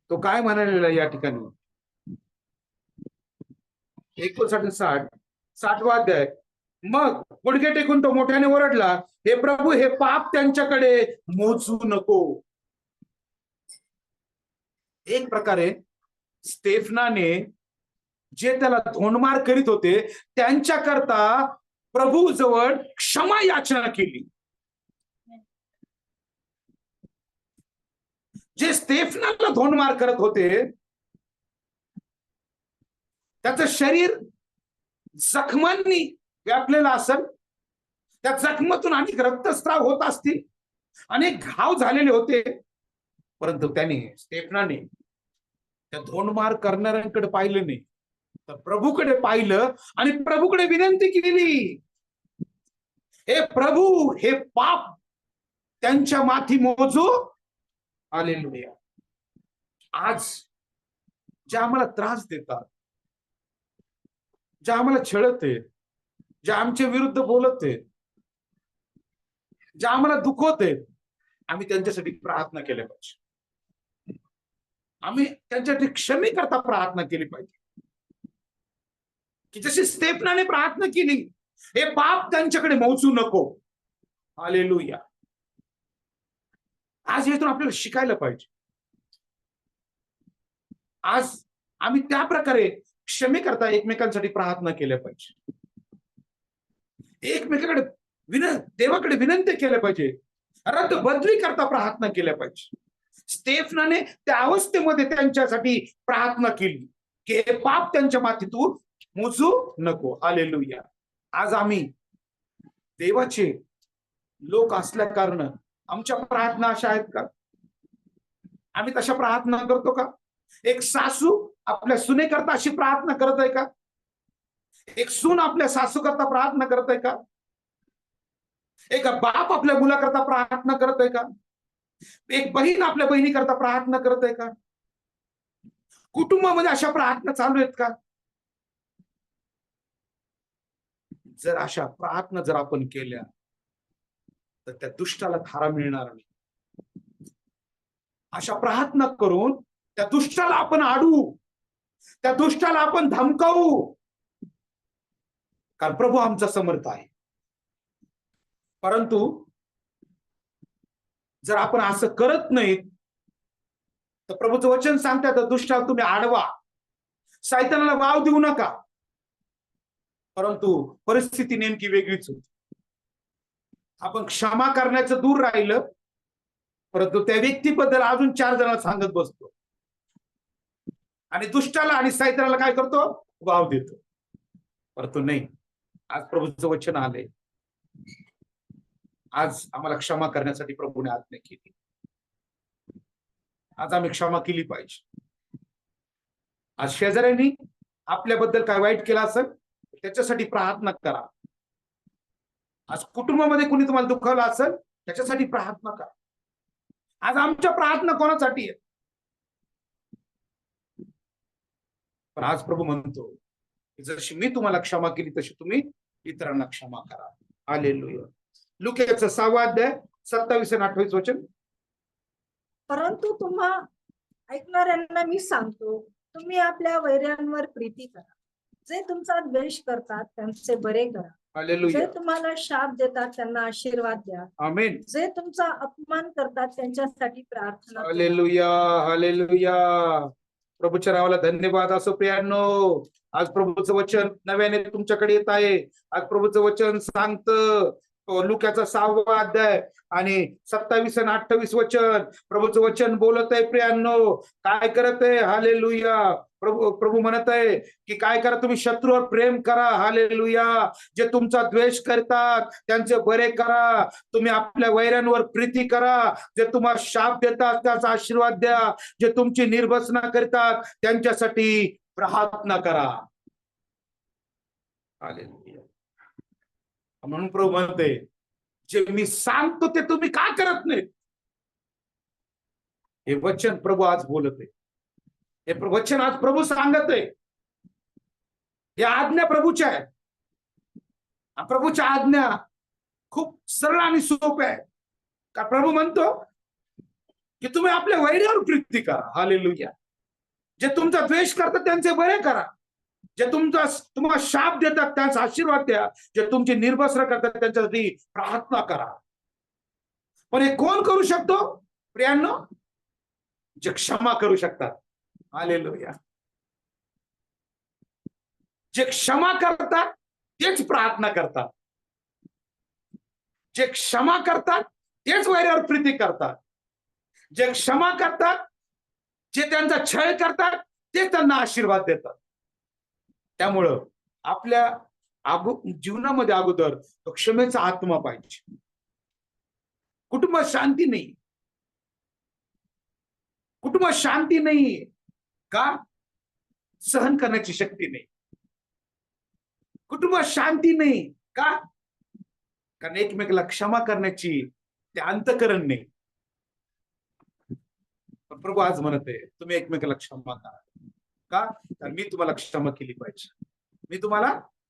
तो काय म्हणालेला या ठिकाणी 59 60वा अध्याय. मग गुडघे टेकून तो मोठ्याने ओरडला, हे प्रभू, हे पाप त्यांच्याकडे मोजू नको. एक प्रकारे स्टेफनाने जे त्याला धोंडमार करीत होते त्यांच्याकरता प्रभू जवळ क्षमा याचना केली. जे स्टेफनाला धोंडमार करत होते त्याचं शरीर जखमांनी व्यापलेलं असेल, त्या जखमातून अनेक रक्तस्राव होत असतील, अनेक घाव झालेले होते, परंतु त्याने स्टेफनाने त्या धोंडमार करणाऱ्यांकडे पाहिलं नाही, तर प्रभूकडे पाहिलं आणि प्रभूकडे विनंती केली, हे प्रभू, हे पाप त्यांच्या माथी मोजू. हालेलुया. आज ज्या आम्हाला त्रास देतात, ज्या आम्हाला छळत आहेत, ज्या आमच्या विरुद्ध बोलत आहेत, ज्या आम्हाला दुखवत आहेत, आम्ही त्यांच्यासाठी प्रार्थना केल्या पाहिजे. आम्ही त्यांच्यासाठी क्षमे करता प्रार्थना केली पाहिजे, की जशी स्टेफनाने प्रार्थना केली, हे पाप त्यांच्याकडे मोजू नको. हालेलुया. आज यातून आपल्याला शिकायला पाहिजे. आज आम्ही त्या प्रकारे क्षमे करता एकमेकांसाठी प्रार्थना केल्या पाहिजे. एकमेकांकडे देवाकडे विनंती केल्या पाहिजे. रद्द बदली करता प्रार्थना केल्या पाहिजे. स्टेफनाने त्या अवस्थेमध्ये त्यांच्यासाठी प्रार्थना केली की हे पाप त्यांच्या माथीतून मोजू नको. हालेलुया. आज आम्ही देवाचे लोक असल्या कारण आमच्या प्रार्थना अशा आहेत का? आम्ही तशा प्रार्थना करतो का? एक सासू आपल्या सुने करता अशी प्रार्थना करत आहे का? एक सून आपल्या सासू करता प्रार्थना करत आहे का? एक बाप आपल्या मुलाकरता प्रार्थना करत आहे का? एक बहीण आपल्या बहिणी करता प्रार्थना करत आहे का? कुटुंबामध्ये अशा प्रार्थना चालू आहेत का? जर अशा प्रार्थना जर आपण केल्या तर त्या दुष्टाला थारा मिळणार नाही. अशा प्रार्थना करून त्या दुष्टाला आपण आडू, त्या दुष्टाला आपण धमकावू, कारण प्रभू आमचा समर्थ आहे. परंतु जर आपण असं करत नाहीत तर प्रभूचं वचन सांगतात, दुष्टाला तुम्ही आडवा, शैतानाला वाव देऊ नका. परंतु परिस्थिती नेमकी वेगळीच होती. आपण क्षमा करण्याचं दूर राहिलं, परंतु त्या व्यक्तीबद्दल अजून 4 जणांना सांगत बसतो आणि दुष्टाला आणि शैतानाला काय करतो? वाव देतो. परंतु नाही, आज प्रभूचं वचन आलंय. आज आम्हाला क्षमा करण्यासाठी प्रभूने आज्ञा केली. आज आम्ही क्षमा केली पाहिजे. आज शेजाऱ्यांनी आपल्याबद्दल काय वाईट केलं असेल त्याच्यासाठी प्रार्थना करा. आज कुटुंबामध्ये कुणी तुम्हाला दुखावलं असेल त्याच्यासाठी प्रार्थना करा. आज आमच्या प्रार्थना कोणासाठी आहेत? पण आज प्रभू म्हणतो, जशी मी तुम्हाला क्षमा केली तशी तुम्ही इतरांना क्षमा करा. हालेलुया. लुकाचं 6वा अध्याय 27 आणि 28 वचन. परंतु तुम्हा ऐकणाऱ्यांना मी सांगतो, तुम्ही आपल्या वैऱ्यांवर प्रीती करा. जे तुमचा द्वेष करतात त्यांचे बरे करा. जे हालेलुया. तुम्हाला शाप देतात त्यांना आशीर्वाद द्या. आमेन. जे तुमचा अपमान करतात त्यांच्यासाठी प्रार्थना करा. हालेलुया. हालेलुया. प्रभूच्या नावाला धन्यवाद असो प्रियांनो. आज प्रभूचं वचन नव्याने तुमच्याकडे येत आहे. आज प्रभूचं वचन सांगतं लुक्याचा 6वा अध्याय आणि 27 आणि 28 वचन. प्रभूचं वचन बोलत आहे प्रियांनो. काय करत आहे? हालेलुया. प्रभू म्हणत आहे की काय करा, तुम्ही शत्रूवर प्रेम करा. हालेलुया. जे तुमचा द्वेष करतात त्यांचे बरे करा. तुम्ही आपल्या वैऱ्यांवर प्रीती करा. जे तुम्हाला शाप देतात त्याचा आशीर्वाद द्या. जे तुमची निर्भसना करतात त्यांच्यासाठी प्रार्थना करा. हालेलुया. म्हणून प्रभू म्हणते, जे मी सांगतो ते तुम्ही का करत नाही? हे वचन प्रभू आज बोलत आहे. हे वचन आज प्रभू सांगत आहे. या आज्ञा प्रभूच्या आहेत. प्रभूच्या आज्ञा खूप सरळ आणि सोप्या आहे. का प्रभू म्हणतो की तुम्ही आपल्या वैऱ्यावर प्रीती करा. हालेलुया. जे तुमचा द्वेष करतात त्यांचे बरे करा. जे तुम्हाला शाप देतात त्यांचा आशीर्वाद द्या. जे तुमची निर्भसना करतात त्यांच्यासाठी प्रार्थना करा. पण हे कोण करू शकतो प्रियांनो? जे क्षमा करू शकतात. हालेलुया. जे क्षमा करतात तेच प्रार्थना करतात. जे क्षमा करतात तेच वैऱ्यावर प्रीती करतात. जे क्षमा करतात, जे त्यांचा छळ करतात ते त्यांना आशीर्वाद देतात. त्यामुळं आपल्या जीवनामध्ये अगोदर क्षमेचा आत्मा पाहिजे. कुटुंबात शांती नाही. कुटुंबात शांती नाही का? सहन करण्याची शक्ती नाही. कुटुंबात शांती नाही का? कारण एकमेकाला क्षमा करण्याची ते अंतःकरण नाही. प्रभू आज म्हणत आहे तुम्ही एकमेकाला क्षमा करा. का? तर मी तुम्हाला क्षमा केली पाहिजे. मी तुम्हाला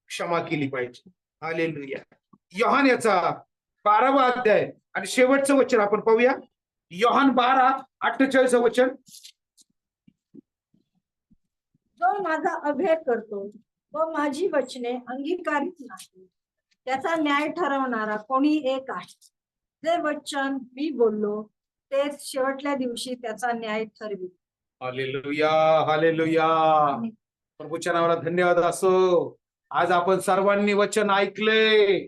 क्षमा केली पाहिजे. हालेलुया. योहान याचा 12वा अध्याय आणि शेवटचं वचन आपण पाहूया. योहान 12:48 वचन. जो माझा अभेद करतो व माझी वचने अंगीकारित नाही त्याचा न्याय ठरवणारा कोणी एक आहे. जे वचन मी बोललो तेच शेवटल्या दिवशी त्याचा न्याय ठरवी. हालेलुया. हालेलुया. प्रभूच्या नावाला धन्यवाद असो. आज आपण सर्वांनी वचन ऐकले.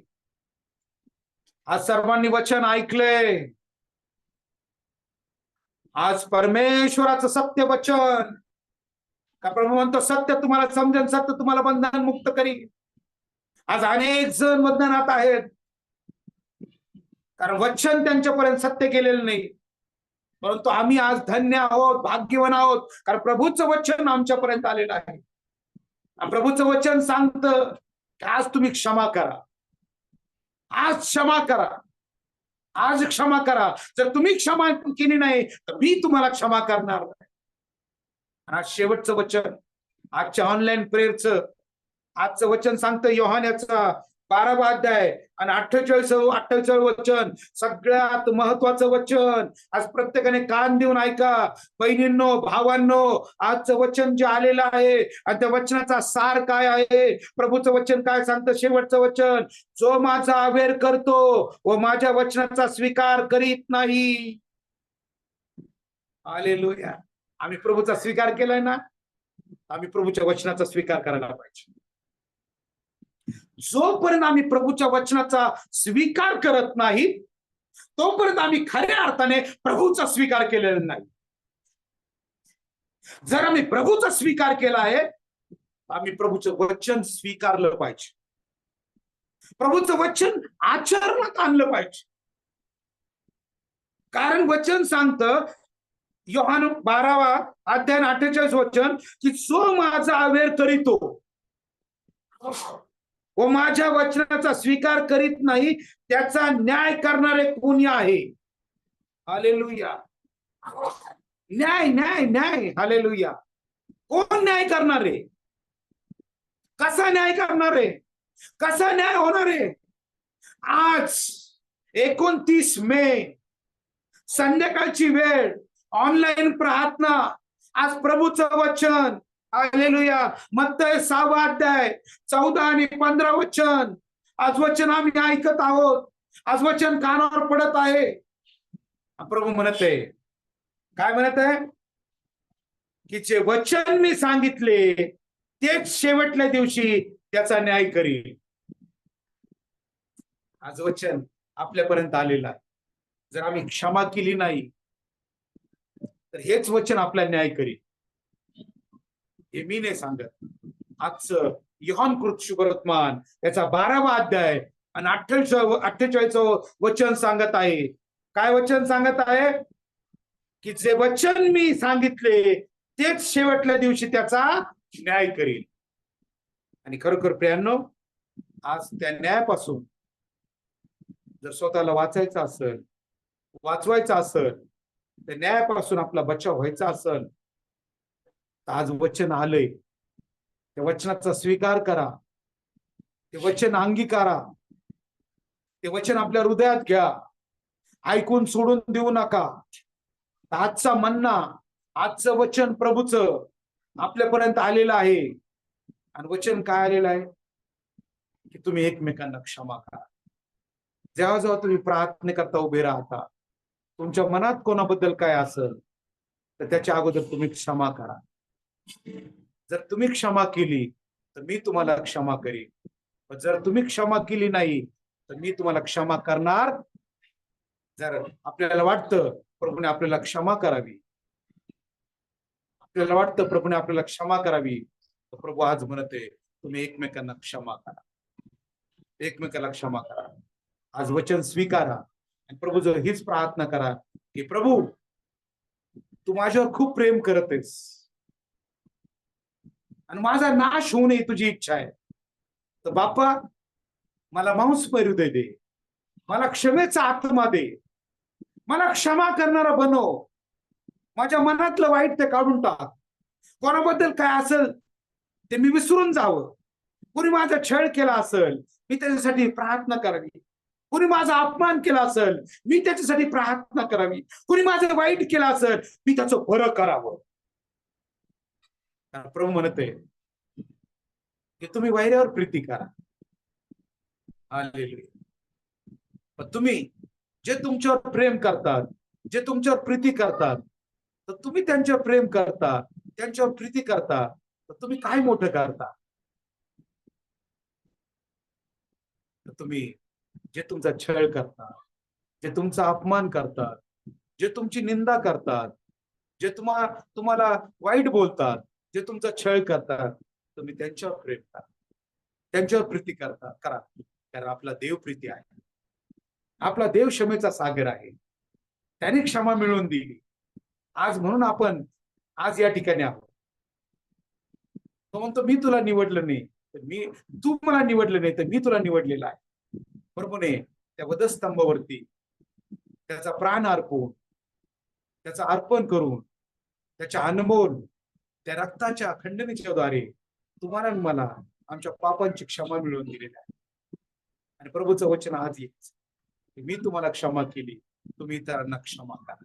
आज सर्वांनी वचन ऐकले. आज परमेश्वराचं सत्य वचन. का प्रभू म्हणतो सत्य तुम्हाला समजेल, सत्य तुम्हाला बंधन मुक्त करी. आज अनेक जण बंधनात आहेत कारण वचन त्यांच्यापर्यंत सत्य केलेलं नाही. परंतु आम्ही आज धन्य आहोत, भाग्यवान आहोत कारण प्रभूचं वचन आमच्यापर्यंत आलेलं आहे. प्रभूचं वचन सांगतं की आज तुम्ही क्षमा करा. आज क्षमा करा. आज क्षमा करा. जर तुम्ही क्षमा केली नाही तर मी तुम्हाला क्षमा करणार नाही. आज शेवटचं वचन आजच्या ऑनलाईन प्रेयरचं आजचं वचन सांगतं योहान याचा 12वा अध्याय आणि 48 वचन. सगळ्यात महत्वाचं वचन. आज प्रत्येकाने कान देऊन ऐका. बहिणींनो, भावांनो, आजचं वचन जे आलेलं आहे आणि त्या वचनाचा सार काय आहे? प्रभूचं वचन काय सांगतं? शेवटचं वचन. जो माझा अवेर करतो व माझ्या वचनाचा स्वीकार करीत नाही. हालेलुया. आम्ही प्रभूचा स्वीकार केलाय ना, आम्ही प्रभूच्या वचनाचा स्वीकार करायला पाहिजे. जोपर्यंत आम्ही प्रभूच्या वचनाचा स्वीकार करत नाही तोपर्यंत आम्ही खऱ्या अर्थाने प्रभूचा स्वीकार केलेला नाही. जर आम्ही प्रभूचा स्वीकार केला आहे आम्ही प्रभूचं वचन स्वीकारलं पाहिजे. प्रभूचं वचन आचरणात आणलं पाहिजे. कारण वचन सांगतं योहान 12वा अध्याय 48 वचन की जो माझा अवेर करीतो व माझ्या वचनाचा स्वीकार करीत नाही त्याचा न्याय करणारे कोणी आहे? हालेलुया. न्याय न्याय न्याय. हालेलुया. कोण न्याय करणार आहे? कसा न्याय करणार आहे? कसा न्याय होणार आहे? आज 29 मे संध्याकाळची वेळ ऑनलाईन प्रार्थना, आज प्रभूचं वचन, हालेलुया, मत्तई 6 अध्याय 14 आणि 15 वचन, आज वचन आम्ही ऐकत आहोत, आज वचन कानावर पडत आहे. प्रभू म्हणत आहे, काय म्हणत आहे? की जे वचन मी सांगितले तेच शेवटल्या दिवशी त्याचा न्याय करील. आज वचन आपल्यापर्यंत आलेलं आहे. जर आम्ही क्षमा केली नाही तर हेच वचन आपला न्याय करील. हे मी नाही सांगत, आजचं योहान कृत शुभवर्तमान याचा 12वा अध्याय आणि 48 वचन सांगत आहे. काय वचन सांगत आहे? की जे वचन मी सांगितले तेच शेवटल्या दिवशी त्याचा न्याय करील. आणि खरोखर प्रियांनो, आज त्या न्यायापासून जर स्वतःला वाचायचं असेल, वाचवायचं असेल, त्या न्यायापासून आपला बचाव व्हायचा असेल, तर आज वचन आलंय. त्या वचनाचा स्वीकार करा, ते वचन अंगीकारा, ते वचन आपल्या हृदयात घ्या, ऐकून सोडून देऊ नका. आजचा मन्ना, आजचं वचन प्रभूचं आपल्यापर्यंत आलेलं आहे. आणि वचन काय आलेलं आहे? की तुम्ही एकमेकांना क्षमा करा. जेव्हा जेव्हा तुम्ही प्रार्थना करता उभे राहता, तुमच्या मनात कोणाबद्दल काय असेल तर त्याच्या अगोदर तुम्ही क्षमा करा. जर तुम्ही क्षमा केली तर मी तुम्हाला क्षमा करीन, पण जर तुम्ही क्षमा केली नाही तर मी तुम्हाला क्षमा करणार. जर आपल्याला वाटतं प्रभूने आपल्याला क्षमा करावी, आपल्याला वाटतं प्रभूने आपल्याला क्षमा करावी, तर प्रभू आज म्हणते तुम्ही एकमेकांना क्षमा करा, एकमेकाला क्षमा करा. आज वचन स्वीकारा आणि प्रभू जर हीच प्रार्थना करा की प्रभू तू माझ्यावर खूप प्रेम करत आहेस आणि माझा नाश होऊ नये तुझी इच्छा आहे, तर बाप्पा मला मांसमय हृदय दे, मला क्षमेचा आत्मा दे, मला क्षमा करणारा बनव, माझ्या मनातलं वाईट ते काढून टाक. कोणाबद्दल काय असेल ते मी विसरून जावं. कुणी माझा छळ केला असेल मी त्याच्यासाठी प्रार्थना करावी, कुणी माझा अपमान केला असेल मी त्याच्यासाठी प्रार्थना करावी, कुणी माझं वाईट केलं असेल मी त्याचं बरं करावं. प्रभू म्हणते की तुम्ही वैरावर प्रीती करा. पण तुम्ही जे तुमच्यावर प्रेम करतात, जे तुमच्यावर प्रीती करतात, तर तुम्ही त्यांच्यावर प्रेम करता, त्यांच्यावर प्रीती करता, तर तुम्ही काय मोठं करता? तर तुम्ही जे तुमचा छळ करतात, जे तुमचा अपमान करतात, जे तुमची निंदा करतात, जे तुम्हाला वाईट बोलतात, जे तुमचा छळ करतात, तुम्ही त्यांच्यावर प्रेम करा, त्यांच्यावर प्रीती करा. कारण आपला देव प्रीती आहे, आपला देव क्षमेचा सागर आहे. त्याने क्षमा मिळवून दिली. आज म्हणून आपण आज या ठिकाणी आहोत. तो म्हणतो मी तुला निवडलं नाही तर तू मला निवडलं नाही तर मी तुला निवडलेला आहे. प्रभूने त्या वधस्तंभावरती त्याचा प्राण अर्पण, त्याचा अर्पण करून त्याच्या अनमोल त्या रक्ताच्या खंडणीच्या द्वारे तुम्हाला मला आमच्या पापांची क्षमा मिळवून दिलेली आहे. आणि प्रभूचं वचन आज येत, मी तुम्हाला क्षमा केली, तुम्ही इतरांना क्षमा करा,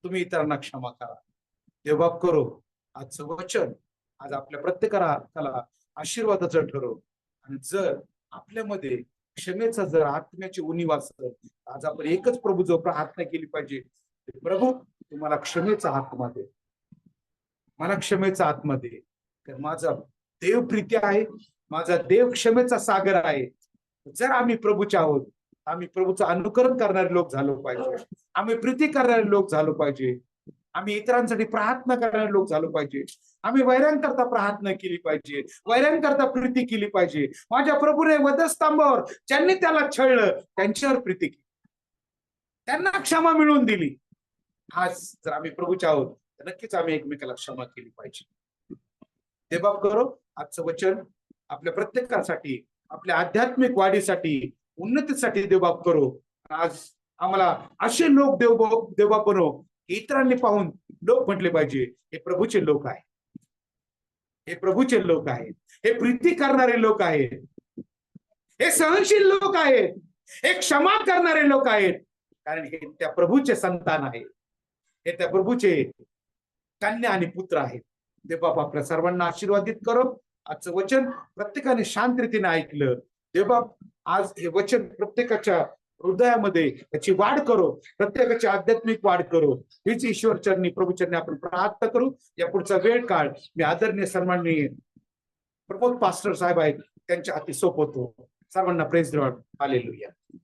तुम्ही इतरांना क्षमा करा. देवबाप करो आजचं वचन आज आपल्या प्रत्येकाला आशीर्वादाचं ठरो. आणि जर आपल्यामध्ये क्षमेचा जर आत्म्याची उणीव असेल, आज आपण एकच प्रभू जो प्रार्थना केली पाहिजे, प्रभू तुम्हाला क्षमेचा आत्मा दे, मला क्षमेचा आत्मा दे. तर माझा देव प्रीती आहे, माझा देव क्षमेचा सागर आहे. जर आम्ही प्रभूचे आहोत, आम्ही प्रभूचं अनुकरण करणारे लोक झालो पाहिजे, आम्ही प्रीती करणारे लोक झालो पाहिजे, आम्ही इतरांसाठी प्रार्थना करणारे लोक झालो पाहिजे, आम्ही वैरांकरता प्रार्थना केली पाहिजे, वैरांकरता प्रीती केली पाहिजे. माझ्या प्रभूने वधस्तंभावर ज्यांनी त्याला छळलं त्यांच्यावर प्रीती केली, त्यांना क्षमा मिळवून दिली. आज जर आम्ही प्रभूचे आहोत तर नक्कीच आम्ही एकमेकाला क्षमा केली पाहिजे. देवबाप करो आजचं वचन आपल्या प्रत्येकासाठी, आपल्या आध्यात्मिक वाढीसाठी, उन्नतीसाठी देवबाप करो. आज आम्हाला असे लोक देवबाप बनव इतरांनी पाहून लोक म्हटले पाहिजे हे प्रभूचे लोक आहेत, हे प्रभूचे लोक आहेत, हे प्रीती करणारे लोक आहेत, हे सहनशील लोक आहेत, हे क्षमा करणारे लोक आहेत. कारण हे त्या प्रभूचे संतान आहे, हे त्या प्रभूचे कन्या आणि पुत्र आहेत. देवबाप आपल्या सर्वांना आशीर्वादित करो. आजचं वचन प्रत्येकाने शांत रीतीने ऐकलं. देवबाप आज हे वचन प्रत्येकाच्या हृदयामध्ये त्याची वाढ करो, प्रत्येकाची आध्यात्मिक वाढ करो. हीच ईश्वर चरणी प्रभूचरणी आपण प्रार्थना करू. या पुढचा वेळ काळ मी आदरणीय सन्माननीय प्रमोद पास्टर साहेब आहेत त्यांच्या हाती सोपवतो. सर्वांना प्रेज द लॉर्ड. हालेलुया.